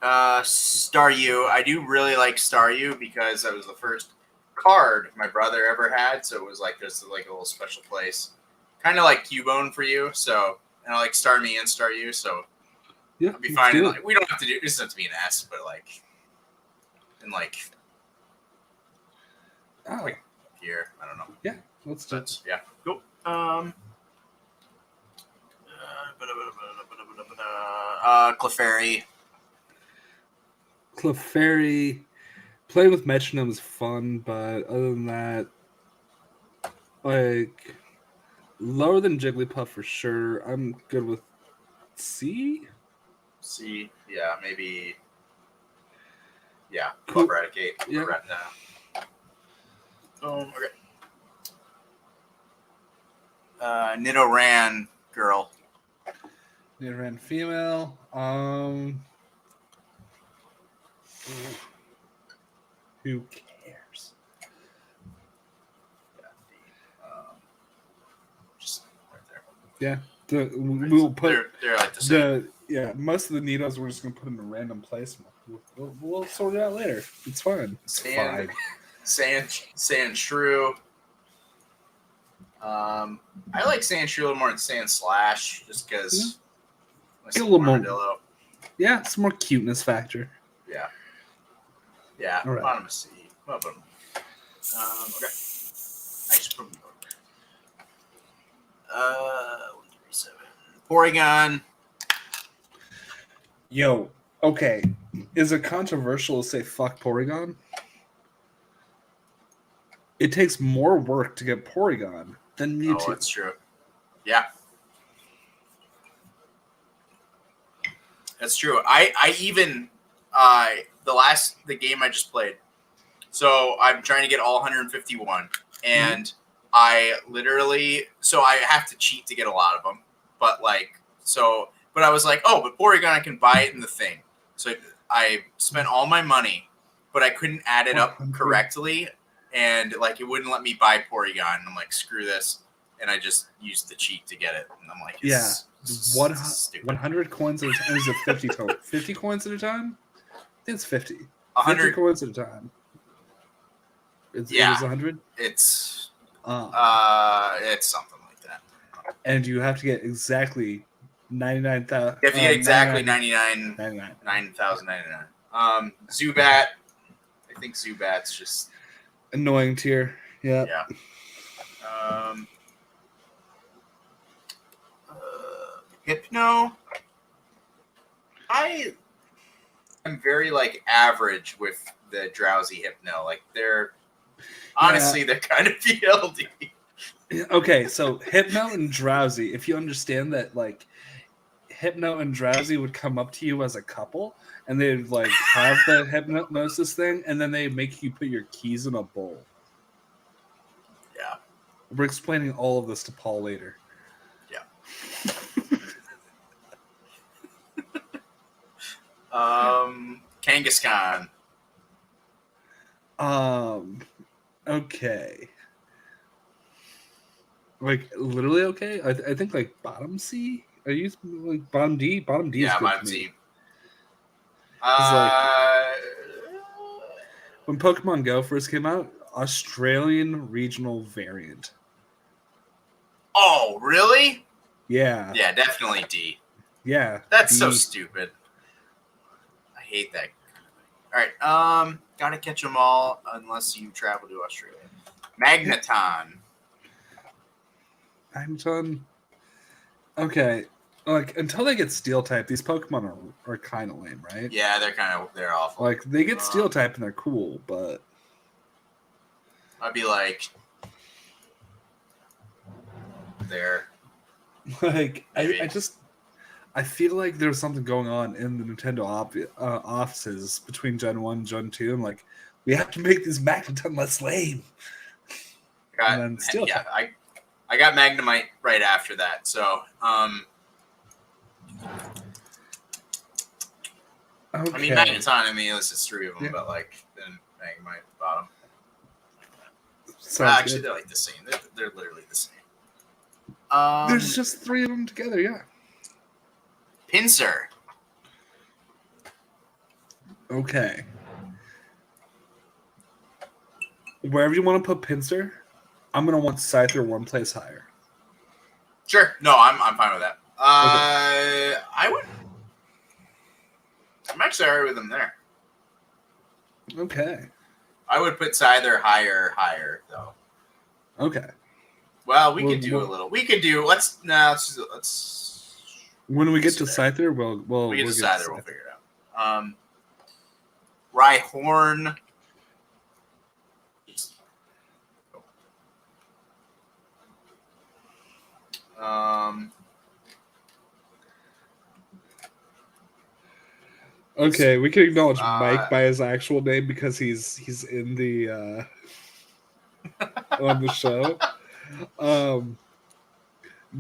Staryu. I do really like Staryu because that was the first card my brother ever had, so it was like there's like a little special place, kind of like Cubone for you. So and I like Starmie and Staryu, so yeah, I'll be fine. Like, we don't have to do. It doesn't have to be an S, but like, and like, like here. I don't know. Yeah, let's do it. Yeah. Cool. Clefairy. Clefairy. Playing with Metronome is fun, but other than that, like lower than Jigglypuff for sure. I'm good with C. C. Yeah, maybe. Yeah. Cool. Eradicate. Yeah. Okay. Nidoran girl. Nidoran female. Who cares? Just right there. Yeah. We'll put they're like the same. most of the Nidos we're just gonna put in a random place. We'll sort it out later. It's fine. It's fine. Sandshrew. I like Sandshrew a little more than Sandslash, just because. A little more. Yeah, some more cuteness factor. Yeah. Yeah. All right. Bottom of C. Well, okay. I just put them. 137. Porygon. Yo, okay. Is it controversial to say fuck Porygon? It takes more work to get Porygon than Mewtwo. Oh, that's true. Yeah. That's true. I even the game I just played. So I'm trying to get all 151, and I have to cheat to get a lot of them. But I was like, oh, but Porygon I can buy it in the thing. So I spent all my money, but I couldn't add it up correctly, and like it wouldn't let me buy Porygon. And I'm like, screw this, and I just used the cheat to get it. And I'm like, it's 100 coins at a time. Is it 50 total? 50 coins at a time? I think it's 50. 100 coins at a time. It is 100? It's something like that. And you have to get exactly 99,000. You have to get exactly 9,099. Zubat. I think Zubat's just annoying tier. Yeah. Yeah. Hypno. I'm very like average with the drowsy Hypno. Like they're kind of PLD. Okay, so Hypno and Drowsy, if you understand that like Hypno and Drowsy would come up to you as a couple and they'd like have the hypnosis thing and then they make you put your keys in a bowl. Yeah. We're explaining all of this to Paul later. Yeah. Kangaskhan. Okay. Like literally okay. I think like bottom C. Are you like bottom D? Bottom D is Yeah, good bottom for me. C. It's like when Pokemon Go first came out, Australian regional variant. Oh, really? Yeah. Yeah, definitely D. Yeah. That's D. so stupid. I hate that. All right. Gotta catch them all unless you travel to Australia. Magneton. Magneton. Okay. Like until they get Steel type, these Pokemon are kind of lame, right? Yeah, they're awful. Like they get Steel type and they're cool, but I'd be like, there. like Maybe. I feel like there's something going on in the Nintendo offices between Gen 1 and Gen 2. And like, we have to make this Magneton less lame. And then Steel yeah, type. I got Magnemite right after that. So, Okay. I mean, Magneton, this is three of them, Yeah. but like, then Magnemite at the bottom. Sounds Actually, good. they're like the same. They're literally the same. There's just three of them together, yeah. Pinsir. Okay. Wherever you want to put Pinsir, I'm gonna want Scyther one place higher. Sure. No, I'm fine with that. Okay. I'm actually alright with them there. Okay. I would put Scyther higher though. Okay. Well, we could do a little. We could do. Let's. When we get to Scyther, we'll get to Scyther. We'll figure it out. Rhyhorn. Okay, we can acknowledge Mike by his actual name because he's in the on the show.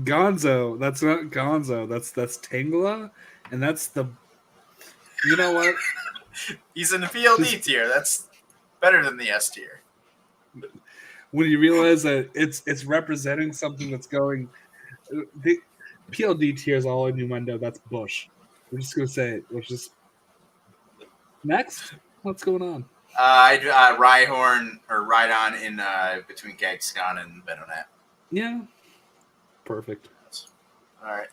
Gonzo, that's not Gonzo, that's Tangela, and that's the. You know what? He's in the PLD tier. That's better than the S tier. When you realize that it's representing something that's going, the PLD tier is all innuendo. That's Bush. We're just gonna say it. Let's just next. What's going on? Rhyhorn or Rhydon in between Gagscon and Venonat. Yeah, perfect. All right.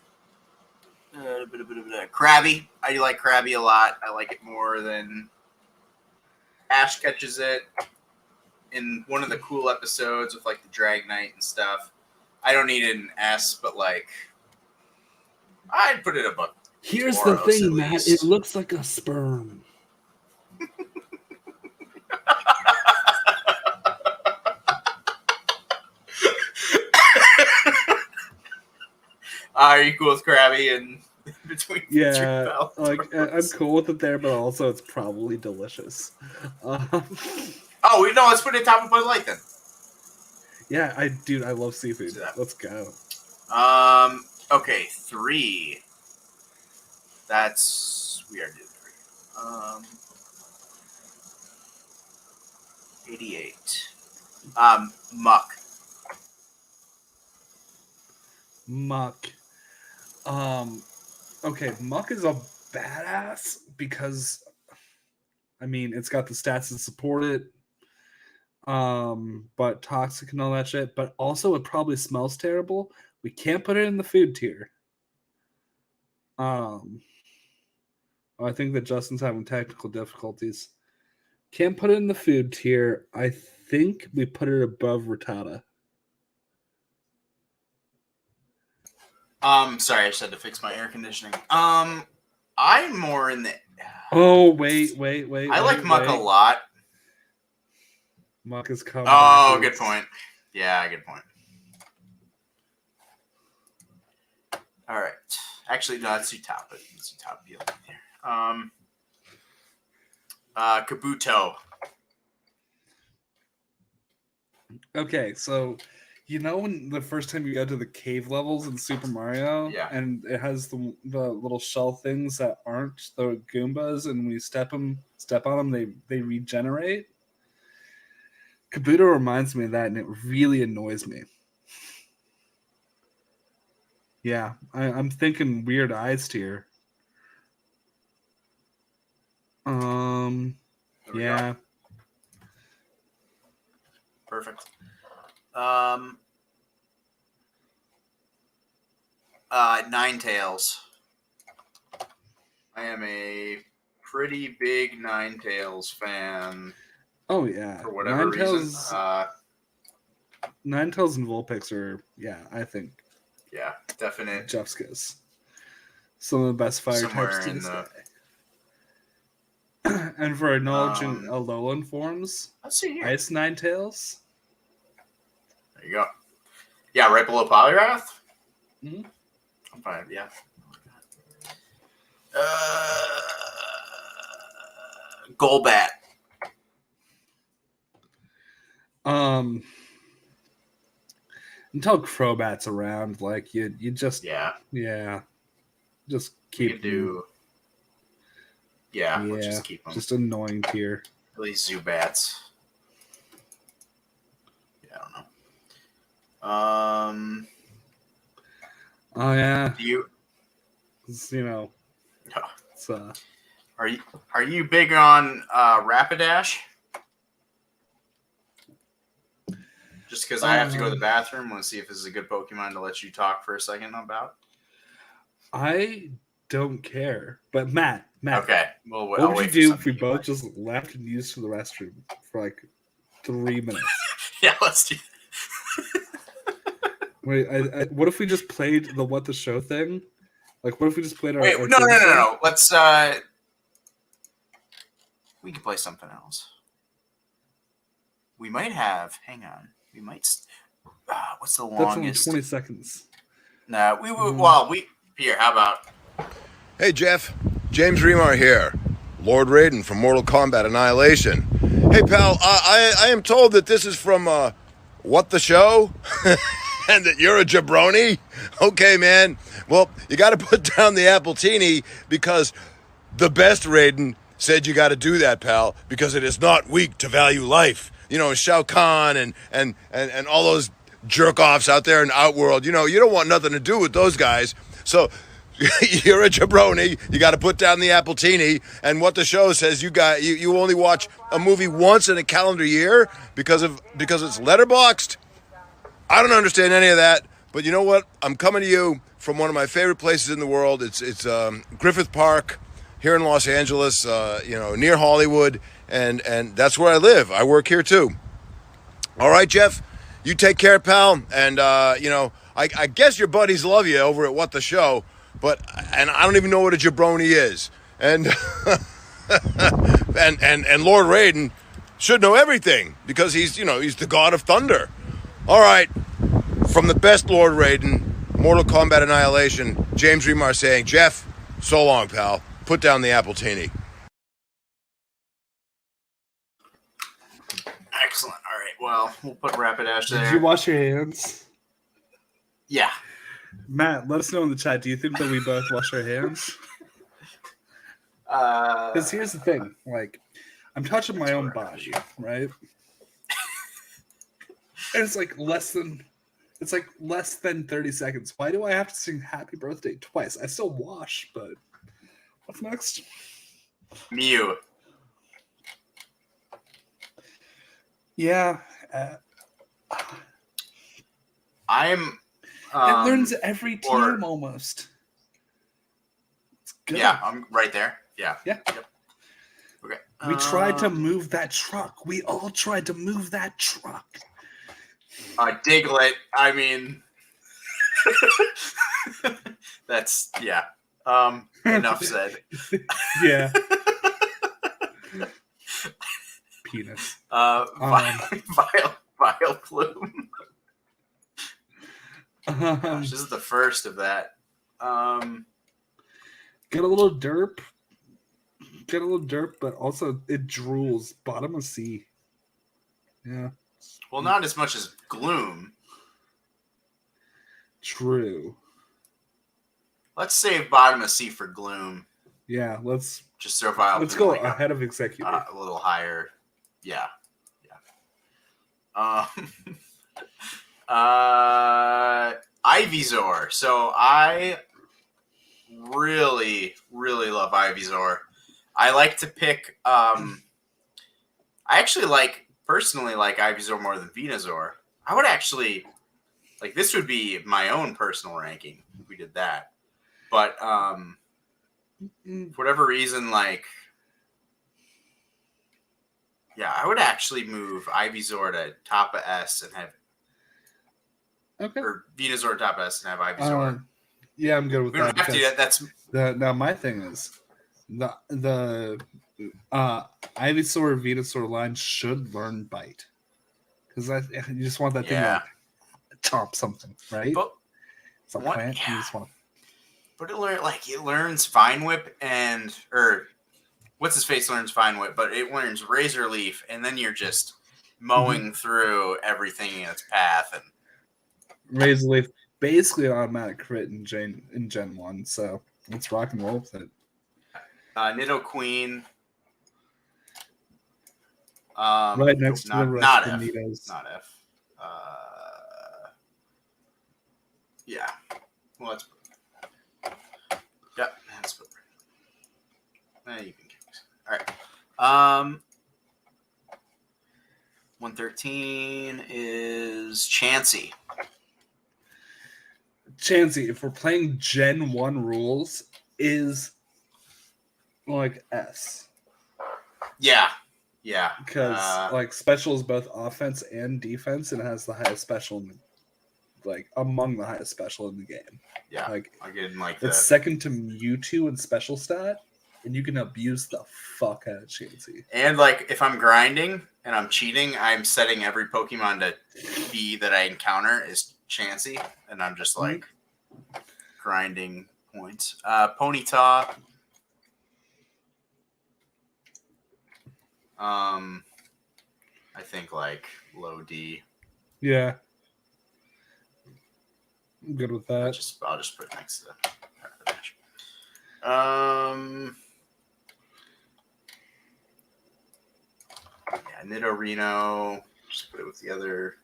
Krabby. I like Krabby a lot. I like it more than Ash catches it in one of the cool episodes with like the Dragonite and stuff. I don't need an S, but like I'd put it above. Here's the thing, Matt. It looks like a sperm. Are you cool with Krabby and between? Yeah, like I'm cool with it there, but also it's probably delicious. Oh, no, let's put it top of Bud Light then. Yeah, I love seafood. Let's go. Okay, 3. That's we already did 3. 88. Muck. Okay, Muck is a badass because, I mean, it's got the stats to support it. But toxic and all that shit. But also, it probably smells terrible. We can't put it in the food tier. I think that Justin's having technical difficulties. Can't put it in the food tier. I think we put it above Rattata. Sorry, I just had to fix my air conditioning. I'm more in the. Oh wait! I like Muck a lot. Muck has come. Oh, backwards. Good point. Yeah, good point. All right. Actually, no, let's do top. Let's do top deal here. Kabuto. Okay, so you know when the first time you go to the cave levels in Super Mario, yeah, and it has the little shell things that aren't the Goombas, and when you step on them, they regenerate. Kabuto reminds me of that, and it really annoys me. Yeah, I'm thinking Weird Eyes tier. There we go. Perfect. Ninetales. I am a pretty big Ninetales fan. Oh yeah, For whatever reason. Ninetales and Vulpix are, I think. Yeah, definite. Jeff's kiss. Some of the best fire Somewhere types to in this the... day. And for acknowledging Alolan forms, let's see here. Ice Ninetales. There you go. Yeah, right below Poliwrath. Mm-hmm. I'm fine. Yeah. Golbat. Until Crobat's around, like you just just keep do. Yeah, let's just keep them. Just annoying tier. At least Zubats. Yeah, I don't know. Oh yeah. Do you? It's, No. It's, Are you big on Rapidash? Just because I have to go to the bathroom, want to see if this is a good Pokemon to let you talk for a second about. I don't care, but Matt. Okay, well, what would you do if we both just left and used the restroom for like 3 minutes? Yeah, let's do. Wait, what if we just played the What the Show thing? Like, what if we just played our? Wait, no. Let's. We can play something else. We might have. Hang on. We might. What's the longest? That's only 20 seconds. No, we would. Well, we here. How about? Hey, Jeff. James Remar here. Lord Raiden from Mortal Kombat Annihilation. Hey, pal. I am told that this is from What the Show, and that you're a jabroni. Okay, man. Well, you got to put down the Appletini because the best Raiden said you got to do that, pal, because it is not weak to value life. You know, Shao Kahn and all those jerk-offs out there in Outworld, you know, you don't want nothing to do with those guys. So you're a jabroni. You got to put down the Appletini. And What the Show says you only watch a movie once in a calendar year because it's letterboxed. I don't understand any of that. But you know what? I'm coming to you from one of my favorite places in the world. It's Griffith Park here in Los Angeles, near Hollywood. And that's where I live. I work here too. All right, Jeff, you take care, pal. And, I guess your buddies love you over at What the Show, and I don't even know what a jabroni is. And, and Lord Raiden should know everything because he's the god of thunder. All right. From the best Lord Raiden, Mortal Kombat Annihilation, James Remar saying, Jeff, so long, pal. Put down the Appletini. Excellent. All right. Well, we'll put Rapidash there. Did you wash your hands? Yeah. Matt, let us know in the chat. Do you think that we both wash our hands? Because here's the thing. Like, I'm touching my own body, right? And it's like less than 30 seconds. Why do I have to sing Happy Birthday twice? I still wash, but what's next? Mew. Yeah. I'm. It learns every team almost. It's good. Yeah, I'm right there. Yeah. Yeah. Yep. Okay. We tried to move that truck. We all tried to move that truck. Diglett. I mean, that's enough said. Yeah. Penis. Vile plume. Gosh, this is the first of that. Get a little derp, but also it drools. Bottom of C. Yeah. Well, not as much as Gloom. True. Let's save bottom of C for Gloom. Yeah, let's just throw Vile. Let's go ahead of Executive. A little higher. Yeah. Um, Ivysaur. So I really, really love Ivysaur. I like to pick. I actually personally like Ivysaur more than Venusaur. I would actually like this would be my own personal ranking if we did that. But for whatever reason, yeah, I would actually move Ivysaur to top of S and have or Venusaur top of S and have Ivysaur. Yeah, I'm good with We that. don't have to do that. That's now my thing is the Ivysaur Venusaur line should learn Bite because you just want that thing to chomp something, right? But it's a plant. Yeah. You just want. But it learns Vine Whip and what's his face learns Vine Whip, but it learns Razor Leaf, and then you're just mowing through everything in its path. And Razor Leaf, basically an automatic crit in Gen 1, so let's rock and roll with it. Nidoqueen. Right next to the rest not of F. the Nidos. Not F. Yeah. Well, let's put let's put you can all right. 113 is Chansey. Chansey, if we're playing Gen 1 rules, is like S. Yeah. Because special is both offense and defense, and it has the highest special, among the highest special in the game. Yeah, it's second to Mewtwo in special stat, and you can abuse the fuck out of Chansey. And if I'm grinding and I'm cheating, I'm setting every Pokemon to B that I encounter is Chansey, and I'm just grinding points. Ponyta. I think low D. Yeah. I'm good with that. I'll just put it next to the dash. Nidorino. Just put it with the other.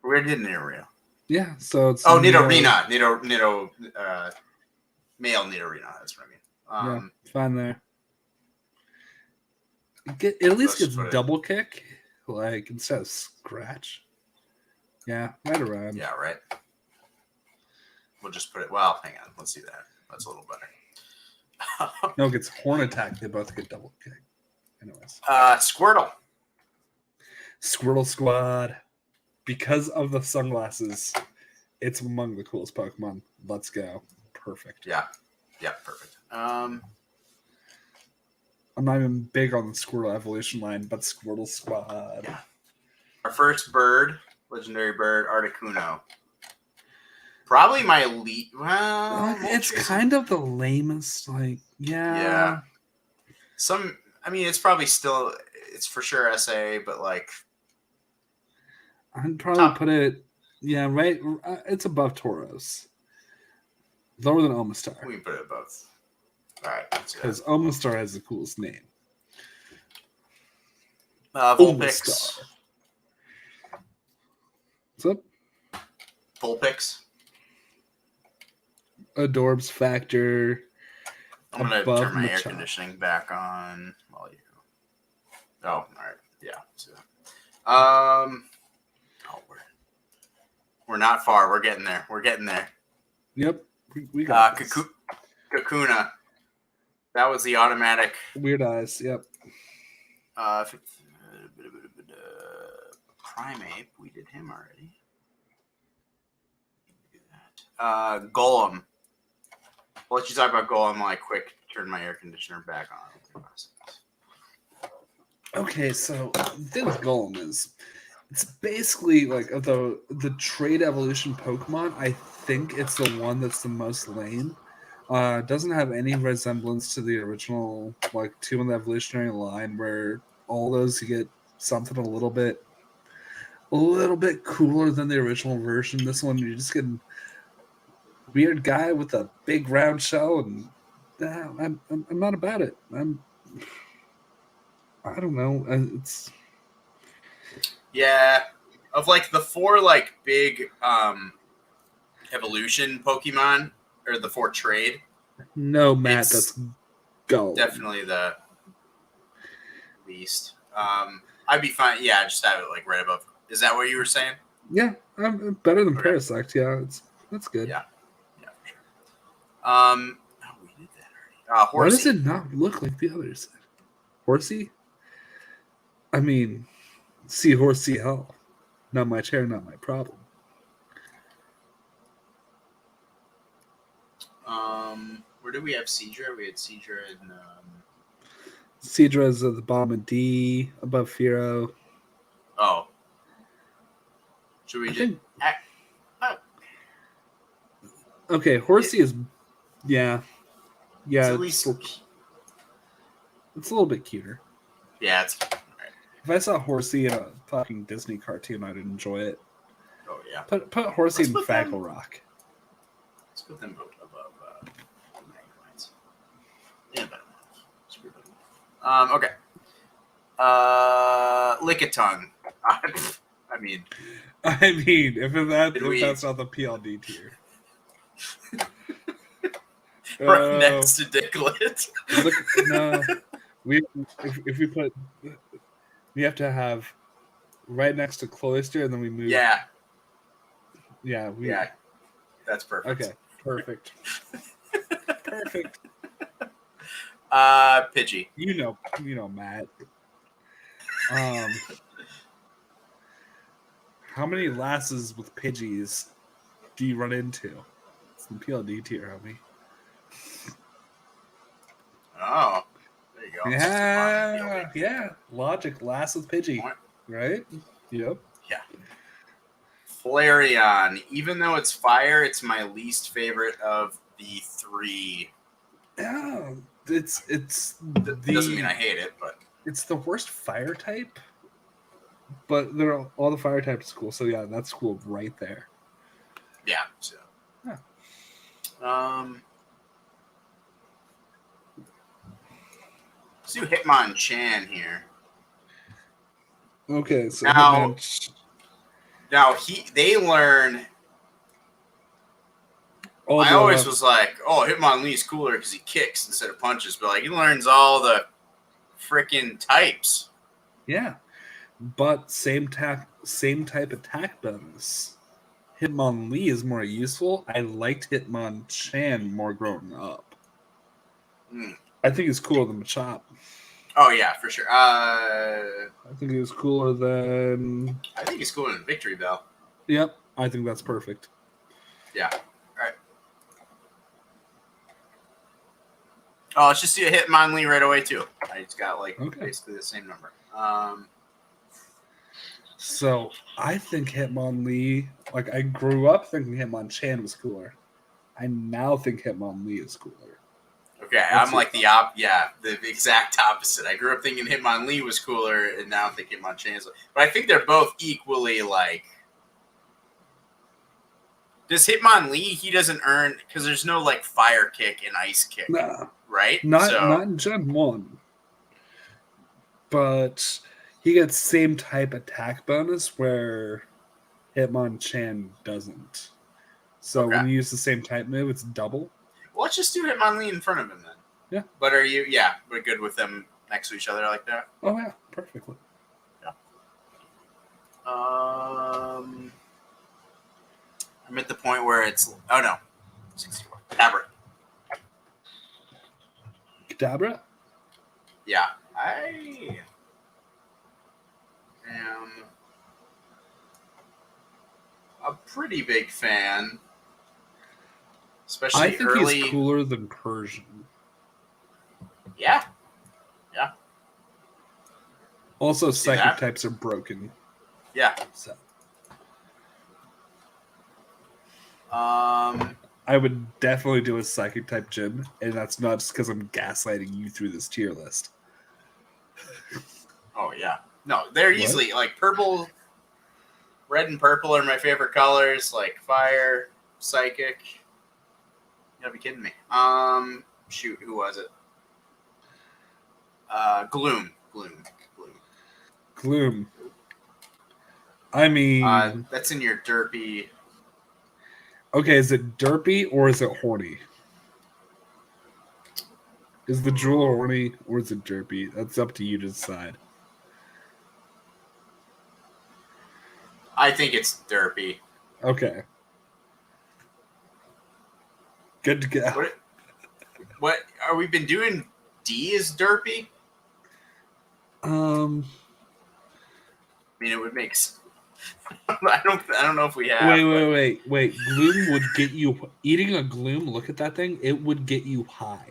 Where did Nidorino? Yeah, so it's Nidorina. Nido male Nidorino, that's what I mean. Yeah, fine there. At least gets double kick, instead of scratch. Yeah, right around. Yeah, right. We'll just put it. Well, hang on. Let's do that. That's a little better. No, it gets horn attack. They both get double kick. Anyways. Squirtle. Squirtle Squad. Because of the sunglasses, it's among the coolest Pokemon. Let's go. Perfect. Yeah, perfect. I'm not even big on the Squirtle evolution line, but Squirtle Squad. Yeah. Our first bird, legendary bird, Articuno. Probably my lead. Well, it's kind of the lamest. Yeah. It's probably still. It's for sure SA, but I'd probably put it. Yeah, right. It's above Tauros. Lower than Omastar. We can put it above. All right. Because Omastar has the coolest name. Vulpix. What's up? Vulpix. Adorbs factor. I'm going to turn my air conditioning back on while you. Oh, all right. Yeah. So, we're not far. We're getting there. Yep. We got Kakuna. That was the automatic. Weird Eyes. Yep. Primeape. We did him already. Golem. I'll let you talk about Golem quick. Turn my air conditioner back on. Okay, so the thing with Golem is it's basically of the trade evolution Pokemon, I think it's the one that's the most lame. Doesn't have any resemblance to the original two in the evolutionary line where all those you get something a little bit cooler than the original version. This one you're just getting weird guy with a big round shell, and I'm not about it. I don't know. It's Of like the 4 like big evolution Pokemon, or the 4 trade, No, Matt, It's that's Golem. definitely the least. I'd be fine. Yeah, just have it like right above. Is that what you were saying? Yeah, better than Okay. Parasect. Yeah, that's good. Yeah, yeah, for sure. Oh, we did that already. Why does Horsey. it not look like the others? Horsey? I mean, see horse, see hell. Not my chair, not my problem. Where did we have Seadra? We had Seadra and Cedra's at the bottom of D, above Firo. oh. Should we I just think. Okay, Horsey is. Yeah. Yeah, at least it's a little bit cuter. yeah, it's If I saw Horsey in a fucking Disney cartoon, I'd enjoy it. oh yeah. Put Horsey Let's in put Fraggle them- Rock. Let's put them both above Magnemites. Yeah, better. Screw them. Okay. Lickitung. I mean, If that's not the PLD tier. right next to Diglett. Look, no, if we put, we have to have right next to Cloyster, and then we move. Yeah, yeah, that's perfect. Okay, perfect, perfect. Pidgey. You know, Matt. How many lasses with Pidgeys do you run into? It's the PLD tier, homie. Oh, there you go. Yeah. Logic, last with Pidgey, Point. right? Yep. Yeah. Flareon. Even though it's fire, it's my least favorite of the 3. Yeah, it's Doesn't mean I hate it, but it's the worst fire type. But all the fire types are cool, so yeah, that's cool right there. yeah. So. Yeah. Let's do Hitmonchan here. Okay, so Now they learn. I always was like, oh, Hitmonlee's cooler because he kicks instead of punches, but like he learns all the freaking types. Yeah, but same type attack bonus. Hitmonlee is more useful. I liked Hitmonchan more growing up. I think it's cooler than Machop. Oh yeah, for sure. I think it was cooler than. I think it's cooler than Victory Bell. Yep, I think that's perfect. Yeah. All right. Oh, let's just do a Hitmonlee right away too. I just got basically the same number. So I think Hitmonlee. Like I grew up thinking Hitmonchan was cooler. I now think Hitmonlee is cooler. Okay, I'm like the exact opposite. I grew up thinking Hitmonlee was cooler, and now I think Hitmonchan is. But I think they're both equally like. Does Hitmonlee? He doesn't earn because there's no like fire kick and ice kick, Nah, right? not in Gen 1. But he gets same type attack bonus where Hitmonchan doesn't. So when you use the same type move, it's double. Well, let's just do Hitmonlee in front of him then. Yeah. But we're good with them next to each other like that? Oh yeah, perfectly. Yeah. I'm at the point where it's 64. Kadabra? Yeah. I am a pretty big fan. Especially I think early. he's cooler than Persian. Yeah. Also, See psychic that? types are broken. Yeah. So Um. I would definitely do a psychic type gym, and that's not just because I'm gaslighting you through this tier list. Oh yeah. No, they're easily like purple, red, and purple are my favorite colors. Like fire, psychic. You gotta be kidding me. Shoot, who was it? Gloom. I mean, That's in your derpy. okay, is it derpy or is it horny? Is the drool horny or is it derpy? That's up to you to decide. I think it's derpy. Okay. Good to go. What are we been doing? D is derpy. I mean, it would make. I don't know if we have. Wait. Gloom would get you eating a gloom. Look at that thing. It would get you high.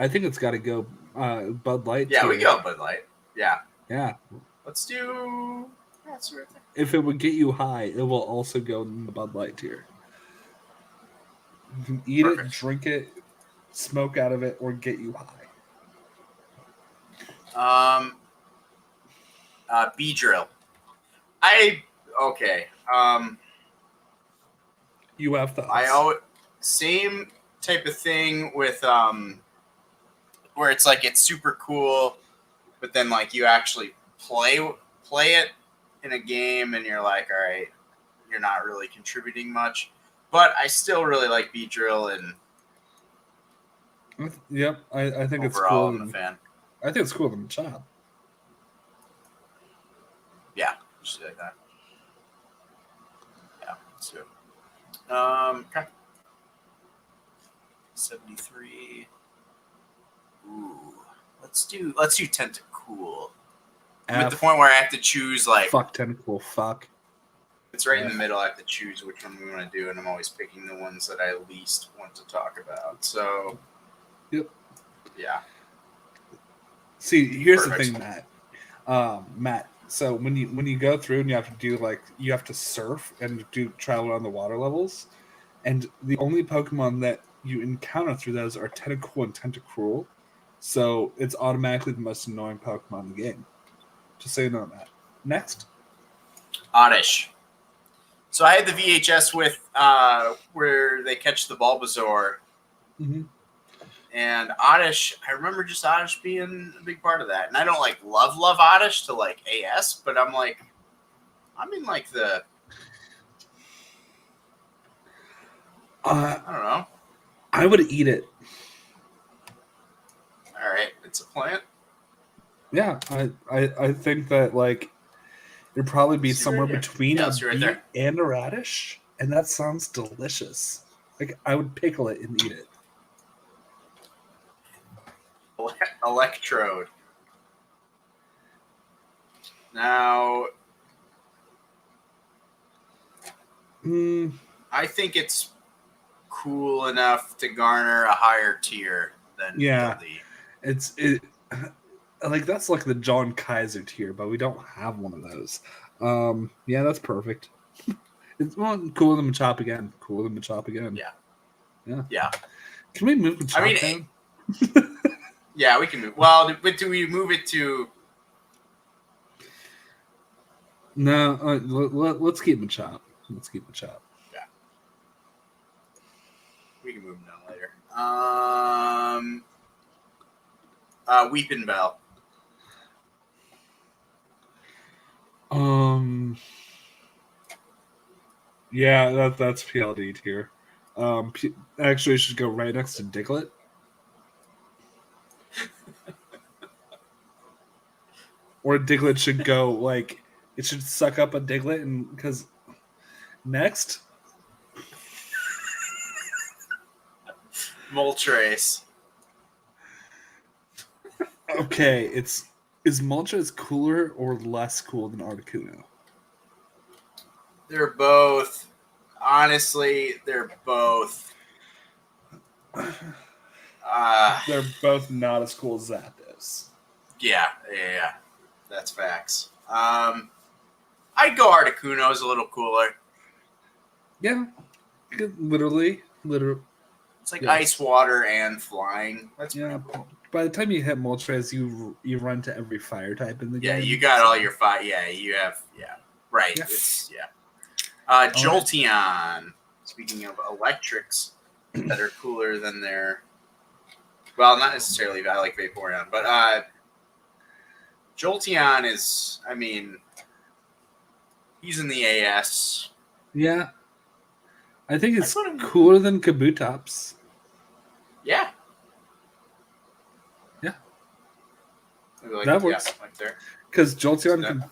I think it's got to go Bud Light. Yeah, tier. we go Bud Light. Yeah. Yeah. Let's do. That's right. If it would get you high, it will also go in the Bud Light tier. You can eat it, drink it, smoke out of it, or get you high. B-Drill. Okay. You have thoughts. Same type of thing with where it's like it's super cool, but then like you actually play it in a game and you're like, all right, you're not really contributing much. But I still really like B-Drill and yep, I think it's cool. Overall, I'm a fan. I think it's cooler than Machop. Yeah, just like that. Yeah, let's do it. Okay. 73. Ooh, let's do Tentacool. I'm at the point where I have to choose like fuck Tentacool. Fuck. It's right in the middle. I have to choose which one we want to do, and I'm always picking the ones that I least want to talk about. So, yep. Yeah. See, here's the thing, Matt. So when you go through and you have to surf and travel around the water levels, and the only Pokemon that you encounter through those are Tentacool and Tentacruel, so it's automatically the most annoying Pokemon in the game. Just so you know that. Next. Oddish. So I had the VHS with where they catch the Bulbasaur. Mm-hmm. And Oddish, I remember just Oddish being a big part of that. And I don't like love Oddish to like AS, but I'm in like the I don't know. I would eat it. All right, it's a plant. Yeah, I think that like it'd probably be somewhere between a beet and a radish, and that sounds delicious. Like I would pickle it and eat it. Electrode. Now, I think it's cool enough to garner a higher tier than the. Like that's like the John Kaiser tier, but we don't have one of those. Yeah, that's perfect. It's cooler than Machop again. Yeah. Can we move Machop down? Yeah, we can move. Well, but do we move it to? No, let's keep Machop. Yeah. We can move him down later. Weeping Bell. Yeah, that's PLD tier. Actually, it should go right next to Diglett. Or Diglett should go like it should suck up a Diglett, and because next, Moltres. Okay, is Moltres cooler or less cool than Articuno? They're both. Honestly, they're both. They're both not as cool as Zapdos. Yeah. That's facts. I'd go Articuno's a little cooler. Yeah, literally. It's like ice, water, and flying. That's By the time you hit Moltres, you run to every fire type in the game. Yeah, you got all your fire. Yeah, you have. Yeah, right. Yeah. It's Jolteon. Right. Speaking of electrics that are cooler than their. Well, not necessarily. I like Vaporeon, but Jolteon is. I mean, He's in the AS. Yeah. I think it's put him- cooler than Kabutops. Yeah. Yeah. Maybe like, That works. Yeah, like there. Because Jolteon Yeah. can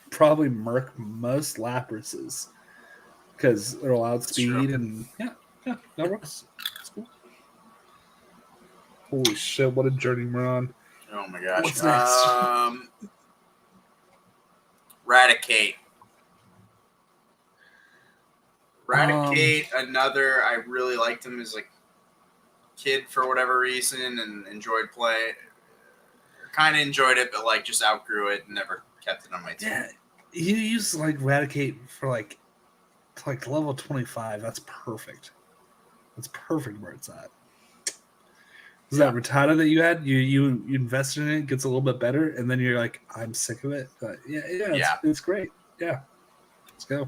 probably murk most Laprases. Because they're allowed That's speed true. and yeah, that works. It's cool. Holy shit, what a journey we're on. Oh my gosh. What's next? Raticate. Raticate, another. I really liked him as a kid for whatever reason and enjoyed play. Kind of enjoyed it, but like just outgrew it and never kept it on my team. Yeah, you use like Raticate for like level 25. That's perfect. That's perfect where it's at. Is that Rattata that you had? You invested in it, gets a little bit better, and then you're like, I'm sick of it. But it's great. Yeah, let's go.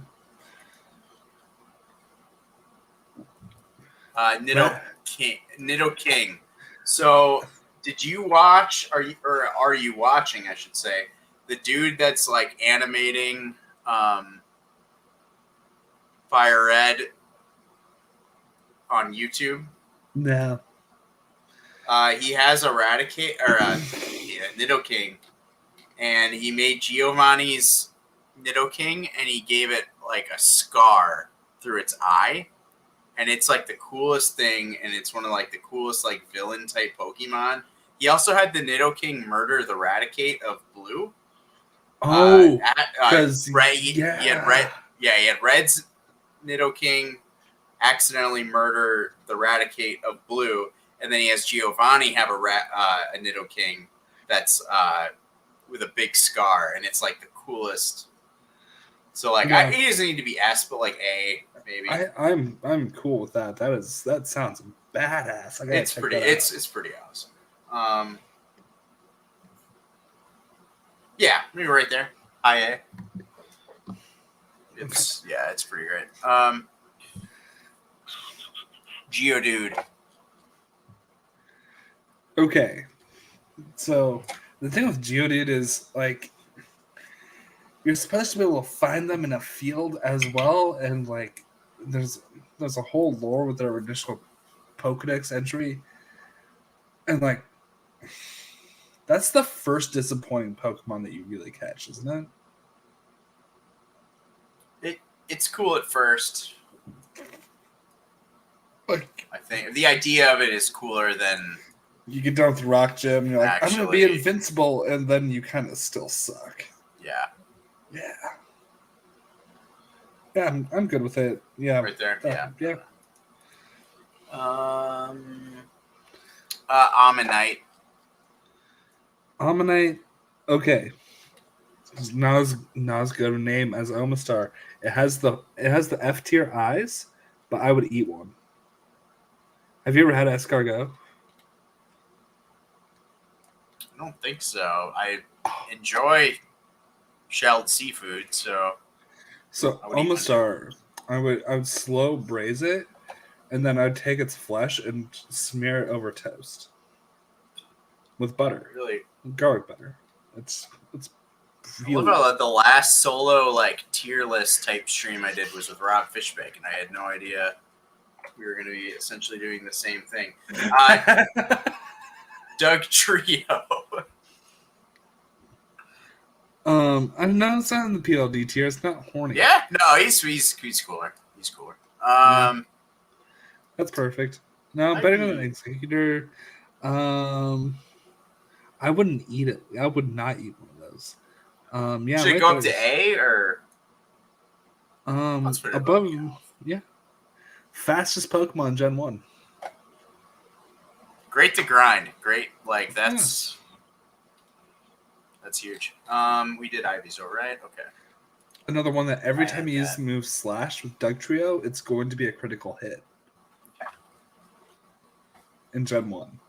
Nido King. So, did you watch? Are you watching? I should say the dude that's like animating Fire Red on YouTube. No. He has Eradicate or Nidoking, and he made Giovanni's Nidoking, and he gave it like a scar through its eye, and it's like the coolest thing, and it's one of like the coolest like villain type Pokemon. He also had the Nidoking murder the Raticate of Blue. Oh, because he had red. Yeah, he had Red's Nidoking accidentally murder the Raticate of Blue. And then he has Giovanni have a Nidoking that's with a big scar, and it's like the coolest. So like, he doesn't need to be S, but like A maybe. I'm cool with that. That sounds badass. It's pretty awesome. Yeah, maybe right there. High A. It's pretty great. Geodude. Okay, so the thing with Geodude is like you're supposed to be able to find them in a field as well, and like there's a whole lore with their initial Pokedex entry, and like that's the first disappointing Pokemon that you really catch, isn't it? It's cool at first. Like I think the idea of it is cooler than. You get done with Rock Gym, and you're like, I'm going to be invincible, and then you kind of still suck. Yeah. Yeah, I'm good with it. Yeah. Right there. Yeah. Ammonite. Okay. It's not as good a name as Omastar. It has the F tier eyes, but I would eat one. Have you ever had escargot? I don't think so. I enjoy shelled seafood, so Omastar, I would slow braise it, and then I'd take its flesh and smear it over toast with butter. Really, garlic butter. It's. I love how the last solo like tier list type stream I did was with Rob Fishbake, and I had no idea we were going to be essentially doing the same thing. Doug Trio. I know it's not in the PLD tier. It's not horny. Yeah, no, he's cooler. He's cooler. That's perfect. No, better than an Executor. I wouldn't eat it. I would not eat one of those. Should it go up to A or? Above. Yeah. Fastest Pokemon Gen 1. Great to grind. Great, like that's huge. We did Ivysaur, right? Okay. Another one that every time you use the move Slash with Doug Trio, it's going to be a critical hit. Okay. In Gen 1.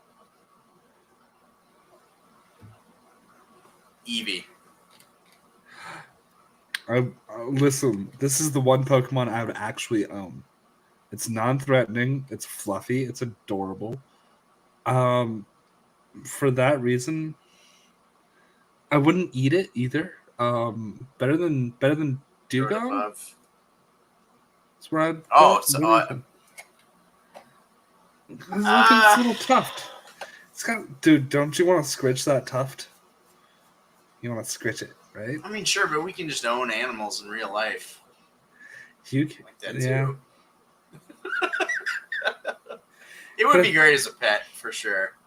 Eevee. Listen, this is the one Pokemon I would actually own. It's non-threatening. It's fluffy. It's adorable. For that reason, I wouldn't eat it either. Better than Throw it Dugong? above. That's where I'd Oh, go. so, What do you think? Look at this little tuft. It's got, dude, don't you want to scritch that tuft? You want to scritch it, right? I mean, sure, but we can just own animals in real life. You can, Like that, yeah. too. It would be great as a pet, for sure.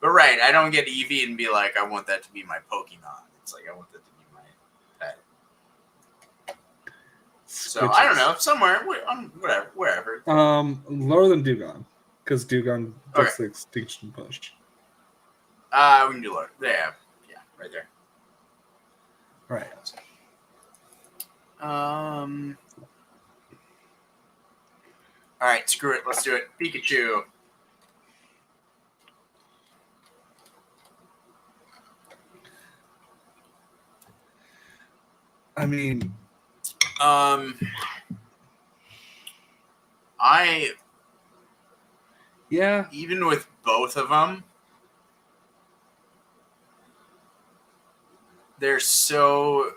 But right, I don't get Eevee and be like, I want that to be my Pokemon. It's like, I want that to be my pet. So, I don't know. Somewhere, whatever, wherever. Lower than Dugong. Because Dugong gets the extinction push. We can do lower. Yeah, right there. Right. All right, screw it. Let's do it. Pikachu. I mean, even with both of them, they're so,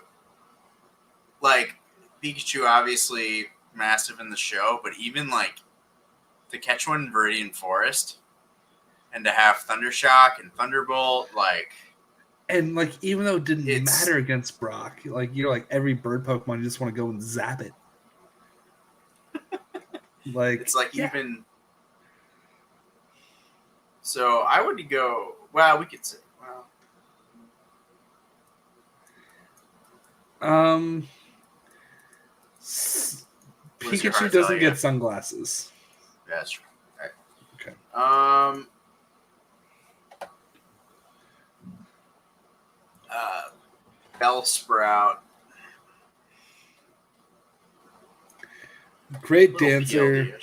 like, Pikachu obviously massive in the show, but even, like, to catch one in Viridian Forest and to have Thundershock and Thunderbolt, like... And, like, even though it didn't matter against Brock, like, you know, like, every bird Pokemon, you just want to go and zap it. Like, it's like even... So, I would go... Well, we could say... Pikachu doesn't get sunglasses. Yeah, that's true. All right. Okay. Bellsprout. Great dancer.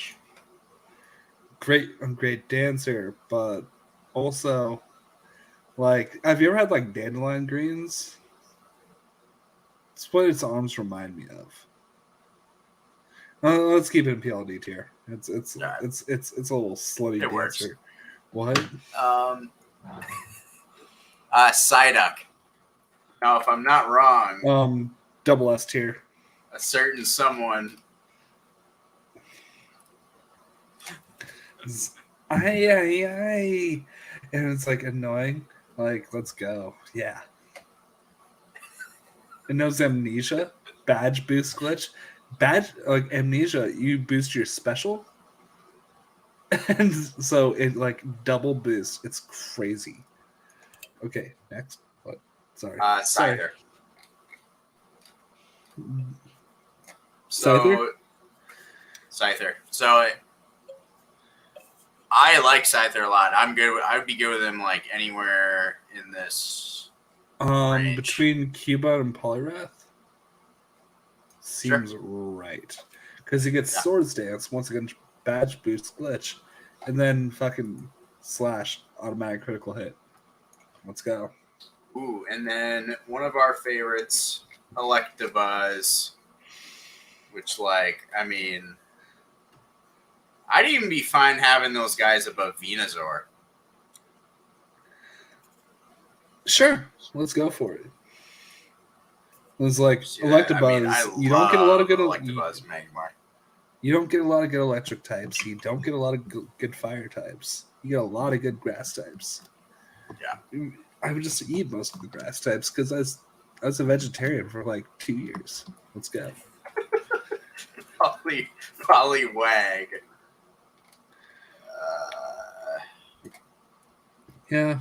Great dancer, but also, like, have you ever had, like, dandelion greens? It's what its arms remind me of. Let's keep it in PLD tier. It's a little slutty dancer. Works. What? Psyduck. Now, if I'm not wrong, double S tier. A certain someone. And it's like annoying. Like, let's go. Yeah. It knows amnesia, badge boost glitch. Like amnesia, you boost your special. And so it like double boosts. It's crazy. Okay, next. What? Sorry. Scyther. Scyther. So I like Scyther a lot. I would be good with him like anywhere in this range. Between Cubone and Poliwrath seems right, because he gets Swords Dance once again, badge boost glitch, and then fucking slash automatic critical hit. Let's go. Ooh, and then one of our favorites, Electabuzz, which, like, I mean, I'd even be fine having those guys above Venusaur. Sure, let's go for it. It was like Electabuzz. You don't get a lot of good Electabuzz, Magmar. You don't get a lot of good electric types. You don't get a lot of good fire types. You get a lot of good grass types. Yeah, I would just eat most of the grass types because I was a vegetarian for like 2 years. Let's go. Poliwag. Yeah.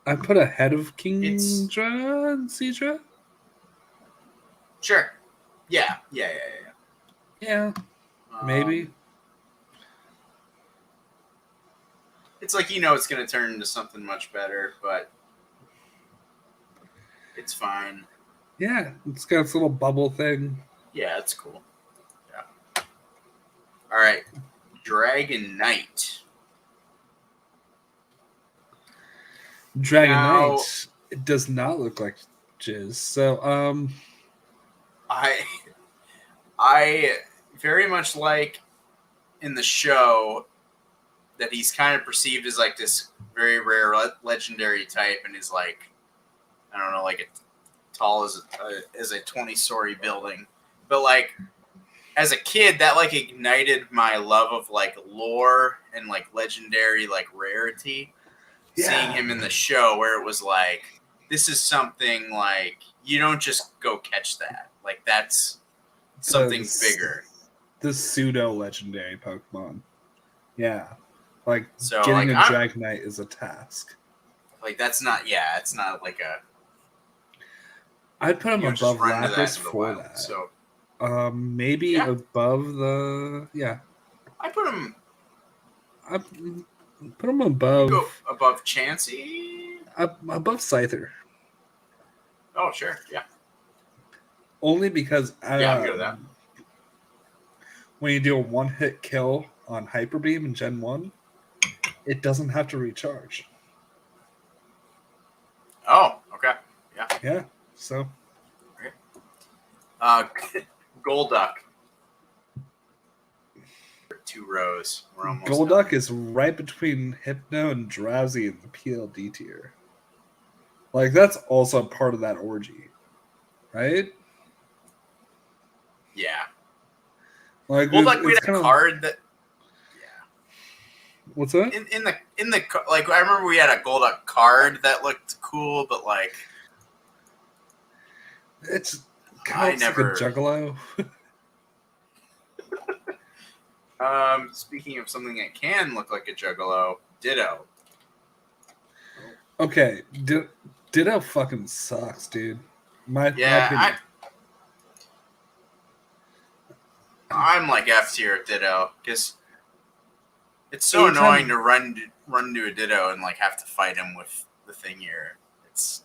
I put ahead of Kingdra and Seadra. Sure. Yeah. Yeah. Maybe. It's like, it's going to turn into something much better, but it's fine. Yeah, it's got its little bubble thing. Yeah, it's cool. Yeah. All right. Dragonite. Dragonite. It does not look like jizz. So, I very much like in the show that he's kind of perceived as like this very rare legendary type, and is like, I don't know, like tall as a 20-story building. But like as a kid, that like ignited my love of like lore and like legendary like rarity. Yeah. Seeing him in the show, where it was like, this is something like you don't just go catch that. Like that's something bigger. The pseudo legendary Pokemon. Yeah. Like So getting like, a Dragonite is a task. Like that's not. Yeah, it's not like a. I'd put him You don't just above run into Lapras in the for wild, that. So maybe Yeah. above the I put him. I put him above Go above Chansey. above Scyther. Oh sure, yeah. Only because Yeah, I'm good with that. when you do a one-hit kill on Hyper Beam in Gen 1, it doesn't have to recharge. Oh, okay. Yeah, so Golduck. 2 rows. We're almost Golduck done. is right between Hypno and Drowsy in the PLD tier. Like, that's also part of that orgy, right? Yeah. Like, Golduck, we it's had a kind of card that. Yeah. what's that? In the like, I remember we had a Golduck card that looked cool, but like. It's I kind of never. like a Juggalo. Speaking of something that can look like a Juggalo, Ditto. Okay, Ditto fucking sucks, dude. My opinion. I'm like F tier at Ditto because it's so Anytime- annoying to run into a Ditto and like have to fight him with the thing here. It's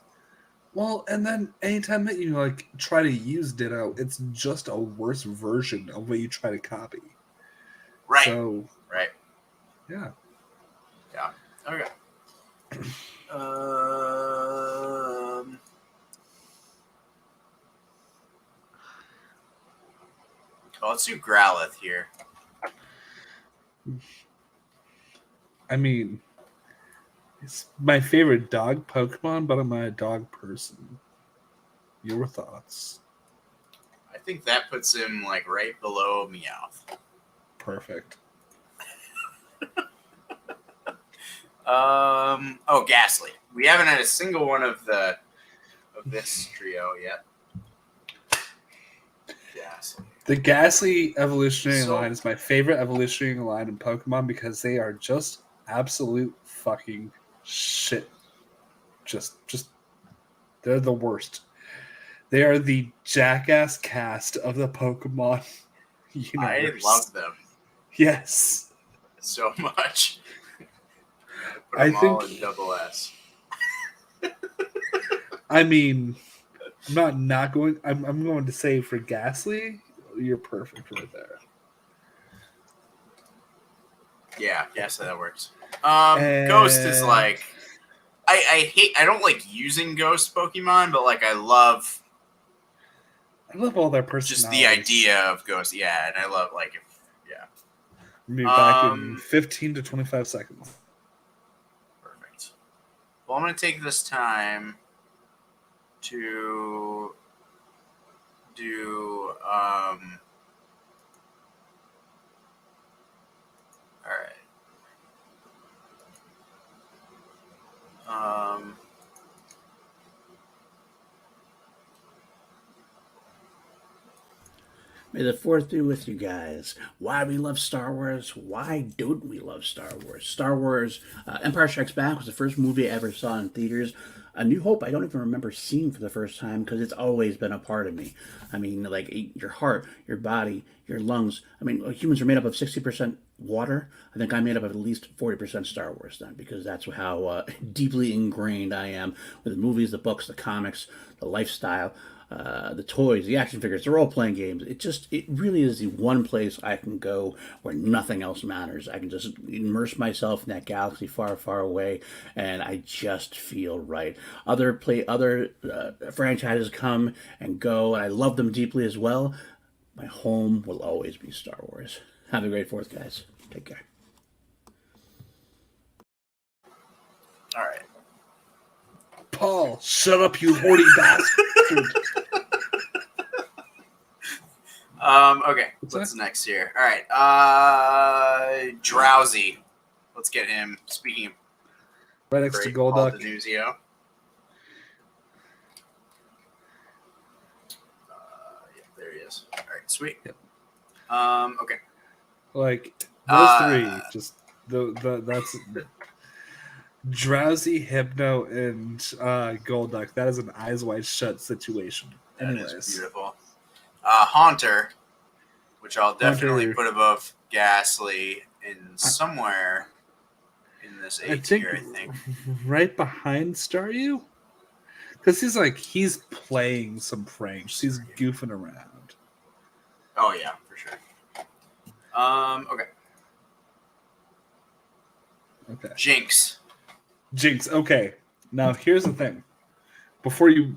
Well, and then anytime that you like try to use Ditto, it's just a worse version of what you try to copy. right, So right, yeah. yeah. Okay. Well, let's do Growlithe here. I mean, it's my favorite dog Pokemon, but I'm not a dog person. Your thoughts? I think that puts him like right below Meowth. Perfect. Oh, Ghastly. We haven't had a single one of this trio yet. Ghastly. The Ghastly evolutionary So- line is my favorite evolutionary line in Pokemon because they are just absolute fucking shit. Just they're the worst. They are the jackass cast of the Pokemon universe. I love them Yes. so much. Put I them all think- in double S. I mean, I'm not going. I'm going to say for Ghastly, you're perfect right there. Yeah, yes, that works. And- Ghost is like I don't like using Ghost Pokemon, but like I love I love all their just personalities. the idea of Ghost. Yeah, and I love like Be back in Um, 15 to 25 seconds. perfect. Well, I'm gonna take this time to do all right. May the fourth be with you guys. Why we love Star Wars? Why don't we love Star Wars? Star Wars Empire Strikes Back was the first movie I ever saw in theaters. A New Hope, I don't even remember seeing for the first time because it's always been a part of me. I mean, like your heart, your body, your lungs. I mean, humans are made up of 60% water. I think I'm made up of at least 40% Star Wars then because that's how deeply ingrained I am with the movies, the books, the comics, the lifestyle. The toys, the action figures, the role-playing games. It really is the one place I can go where nothing else matters. I can just immerse myself in that galaxy far, far away, and I just feel right. Other franchises come and go, and I love them deeply as well. My home will always be Star Wars. Have a great 4th, guys. Take care. All right. Paul, shut up, you horny bastard. Okay, What's what's that? next here? All right, Drowsy. Let's get him. Speaking of Right next to great, Paul Golduck. Denuzio. Yeah, there he is. All right, sweet. Yep. Okay. Like those Uh, three, just that's Drowsy, Hypno, and Golduck. That is an eyes wide shut situation. That Anyways, is beautiful. Haunter, which I'll definitely Haunter. put above Ghastly in somewhere in this A tier, I think. right behind Staryu, because he's playing some pranks. He's goofing around. Oh yeah, for sure. Okay. Okay, Jinx. Jinx. Okay, now here's the thing. Before you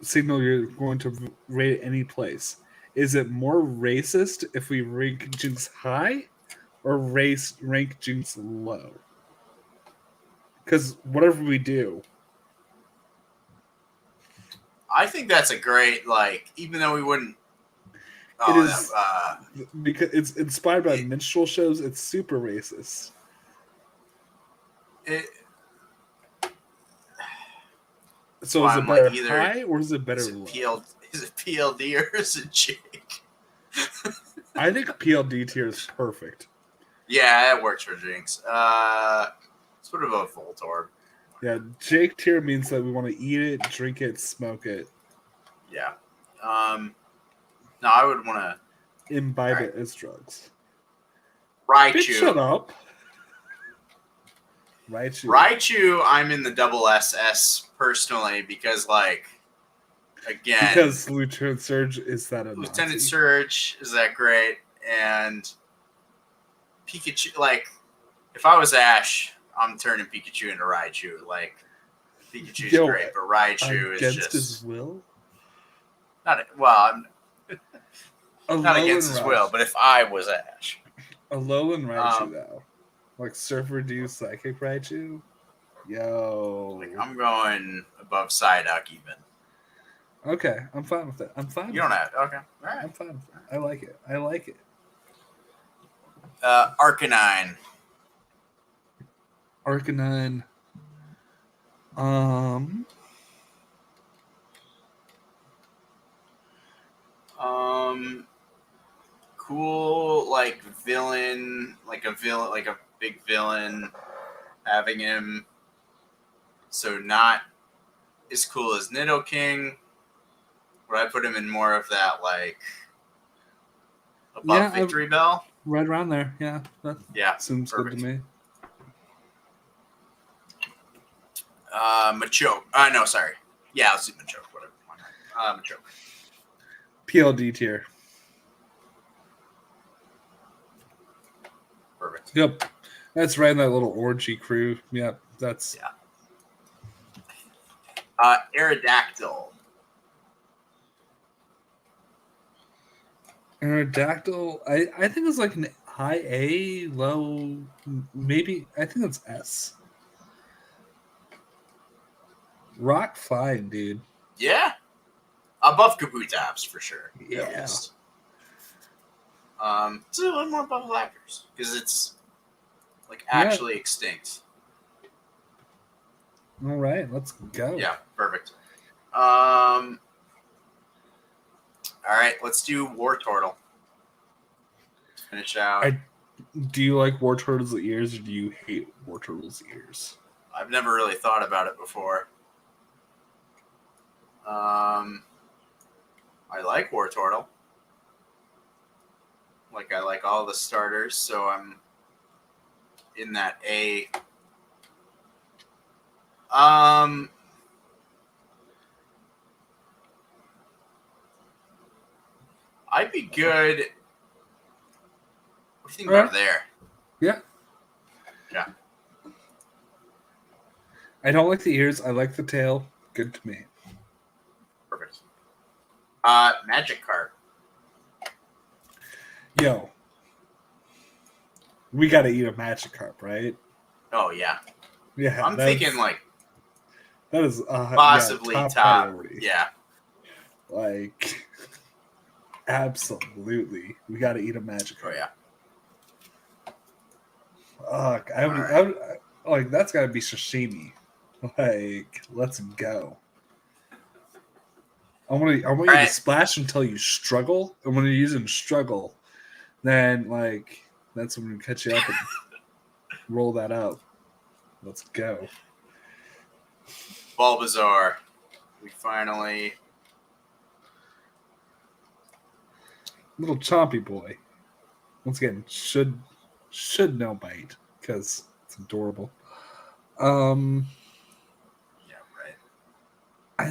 signal you're going to rate any place, is it more racist if we rank Jinx high or rank Jinx low? Because whatever we do, I think that's a great, even though we wouldn't. it Oh, is because it's inspired by minstrel shows. It's super racist. it, So Well, is it I'm better like, either- high or is it better is it low? is it PLD or is it Jake? I think PLD tier is perfect. Yeah, it works for Jinx. Sort of a Voltorb. Yeah, Jake tier means that we want to eat it, drink it, smoke it, Yeah. No, I would want to. imbibe Alright. it as drugs. Raichu. Bitch, shut up. Raichu. Raichu, I'm in the double SS personally because, again, Because Lieutenant Surge is that a Lieutenant Nazi? Surge is that great, and Pikachu. If I was Ash, I'm turning Pikachu into Raichu. Pikachu's Yo, great, but Raichu is Against just his will? not. Well, I'm not Alolan against his Raichu. will, but if I was Ash, Alolan Raichu, Um, though. Like Surfer Do Psychic Raichu? Yo. I'm going above Psyduck even. Okay, I'm fine with it. I'm fine You with don't it. have. Okay, all right. I'm fine with it. I like it. I like it. Arcanine. Arcanine. Cool, villain, like a big villain, having him. So not as cool as Nidoking. Would I put him in more of that above Yeah, Victory Bell? right around there. Yeah, that Yeah, seems perfect. good to me. Machoke. No, sorry. Yeah, let's do Machoke. Whatever. Machoke. PLD tier. Perfect. Yep. That's right in that little orgy crew. Yep, that's... Yeah. Aerodactyl. Aerodactyl, I think it's like an high A, low, maybe, I think it's S. Rock fine, dude. Yeah. Above Kabutops for sure. Yeah. At least. It's a little more above Lapras because it's actually extinct. All right, let's go. Yeah, perfect. All right, let's do War Turtle. Let's finish out. Do you like War Turtle's ears or do you hate War Turtle's ears? I've never really thought about it before. I like War Turtle. I like all the starters, so I'm in that A. I'd be good. What do you think about there? Yeah. Yeah. I don't like the ears. I like the tail. Good to me. Perfect. Magikarp. Yo. We got to eat a Magikarp, right? Oh, yeah. Yeah. I'm thinking That is possibly top top. priority. Yeah. Like, absolutely, we got to eat a magic. Oh yeah. I would like that's got to be sashimi. Like, let's go. I want you to right. splash until you struggle, and when you're using struggle, then like that's when we catch you up and roll that out. Let's go. Bulbasaur. We finally. Little chompy boy. Once again, should know bite because it's adorable. Yeah, right.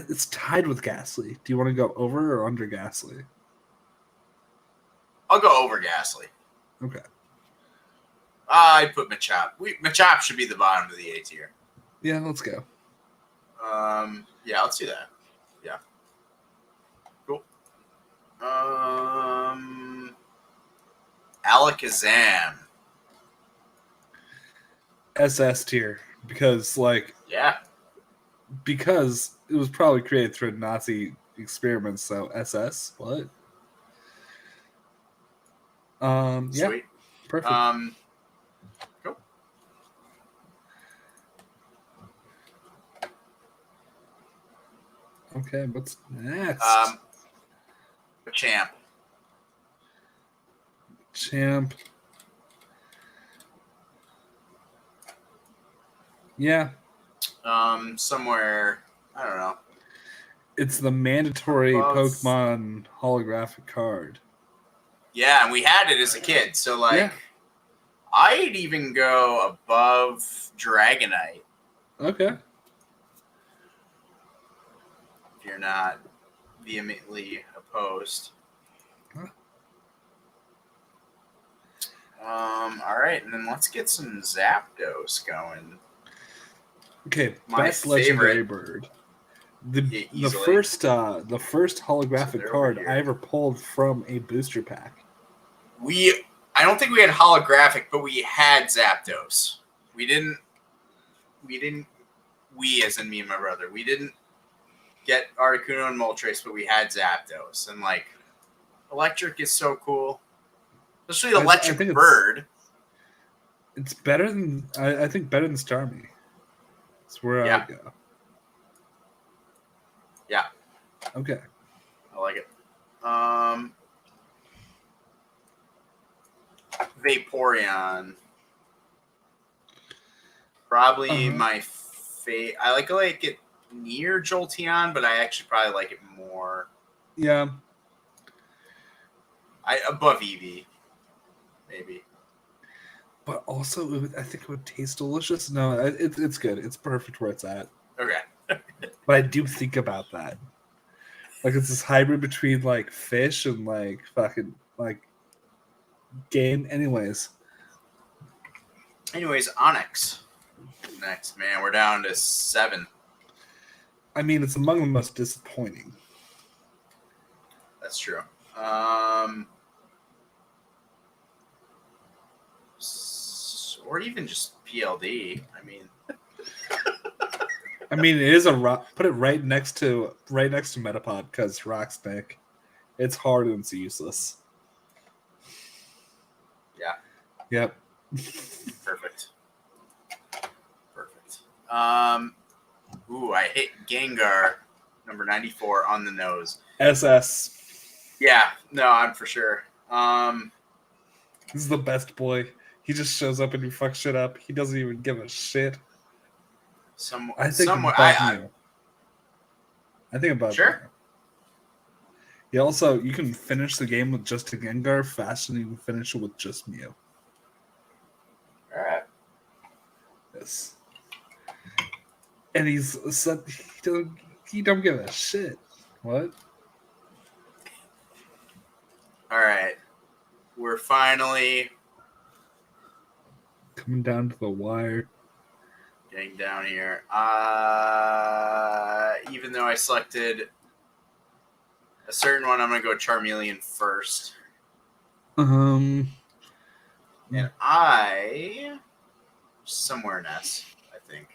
It's tied with Ghastly. Do you want to go over or under Ghastly? I'll go over Ghastly. Okay. I'd put Machop. Machop should be the bottom of the A tier. Yeah, let's go. Yeah, let's do that. Yeah. Cool. Alakazam. SS tier because Yeah. because it was probably created through Nazi experiments. So SS, what? Yeah, Sweet. perfect. Cool. Okay, what's next? Champ. Champ. Yeah. Somewhere, I don't know. It's the mandatory Above. Pokemon holographic card. Yeah, and we had it as a kid, so like, Yeah. I'd even go above Dragonite Okay. if you're not vehemently opposed. Huh. All right, and then let's get some Zapdos going. Okay, My best legendary favorite. bird. Yeah, The easily. first So holographic they're card over here. I ever pulled from a booster pack. I don't think we had holographic, but we had Zapdos. We as in me and my brother, we didn't get Articuno and Moltres, but we had Zapdos. And like, electric is so cool. Especially the I electric think bird. It's better than I think better than Starmie. That's where I Yeah. would go. Yeah, Okay. I like it. Vaporeon. Probably my favorite. I like it near Jolteon, but I actually probably like it more. Yeah. Above Eevee, maybe. But also, I think it would taste delicious. No, it's good. It's perfect where it's at. Okay. But I do think about that. Like, it's this hybrid between, like, fish and, like, fucking, like, game. Anyways. Onyx. Next, man. We're down to 7. I mean, it's among the most disappointing. That's true. Or even just PLD. I mean, it is a rock. Put it right next to Metapod because Rock Snake. It's hard and it's useless. Yeah. Yep. Perfect. Ooh, I hit Gengar, number 94, on the nose. SS. Yeah, no, I'm for sure. This is the best boy. He just shows up and he fucks shit up. He doesn't even give a shit. I think about Sure. Yeah, also, you can finish the game with just a Gengar faster than you can finish it with just Mew. All right. Yes. And he don't give a shit. What? All right. We're finally Coming down to the wire. getting down here. Even though I selected a certain one, I'm going to go Charmeleon first. And somewhere in S, I think.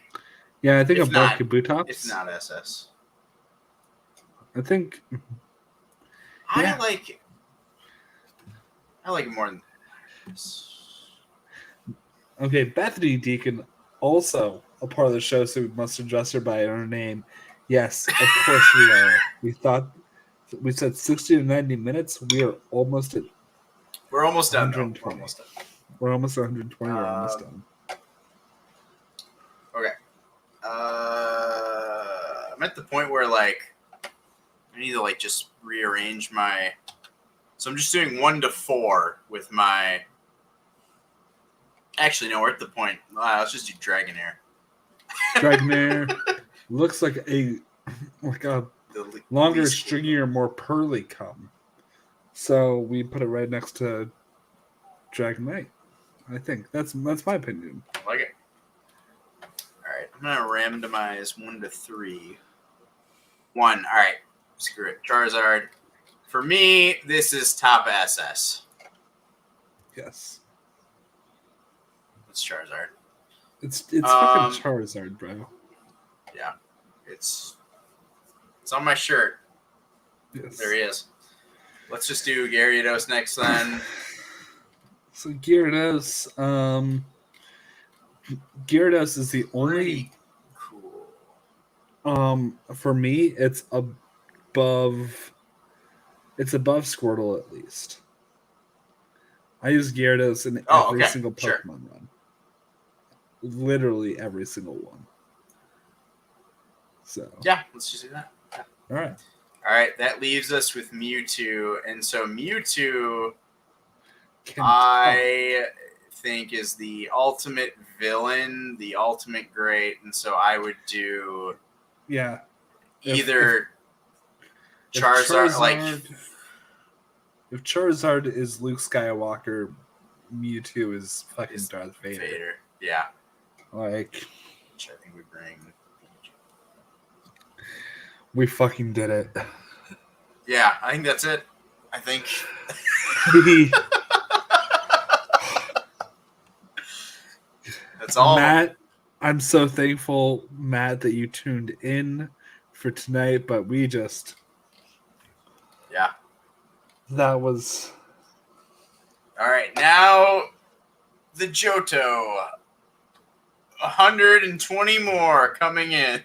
Yeah, I think If above not- Kabutops. If not SS. I think. I Yeah. like it more than. Okay, Bethany Deacon, also a part of the show, so we must address her by her name. Yes, of course we are. We said 60 to 90 minutes. We are almost at. We're almost done. Though. 120. We're almost done. We're almost at 120. We're almost done. Okay. I'm at the point where like I need to like just rearrange my. So I'm just doing 1 to 4 with my. Actually, no, we're at the point. Let's just do Dragonair. Dragonair looks like a longer, least- stringier, more pearly cum. So we put it right next to Dragonite. I think that's my opinion. I like it. All right, I'm gonna randomize 1 to 3. 1. All right, screw it. Charizard. For me, this is top SS. Yes, It's Charizard. it's fucking Charizard, bro. Yeah, it's on my shirt. Yes. There he is. Let's just do Gyarados next then. So Gyarados, Gyarados is the only. Pretty cool. For me, it's above. It's above Squirtle at least. I use Gyarados in every single Pokemon run. Literally every single one. So Yeah, let's just do that. Yeah. all right. All right, that leaves us with Mewtwo, and so Mewtwo, Can I think is the ultimate villain, the ultimate great, and so I would do yeah. either If Charizard, like if Charizard is Luke Skywalker, Mewtwo is fucking Is Darth Vader. Vader. Yeah, Like which I think we bring. we fucking did it. Yeah, I think that's it. I think. That's all. Matt, I'm so thankful, Matt, that you tuned in for tonight, but we just Yeah. that was All right, now the Johto. 120 more coming in.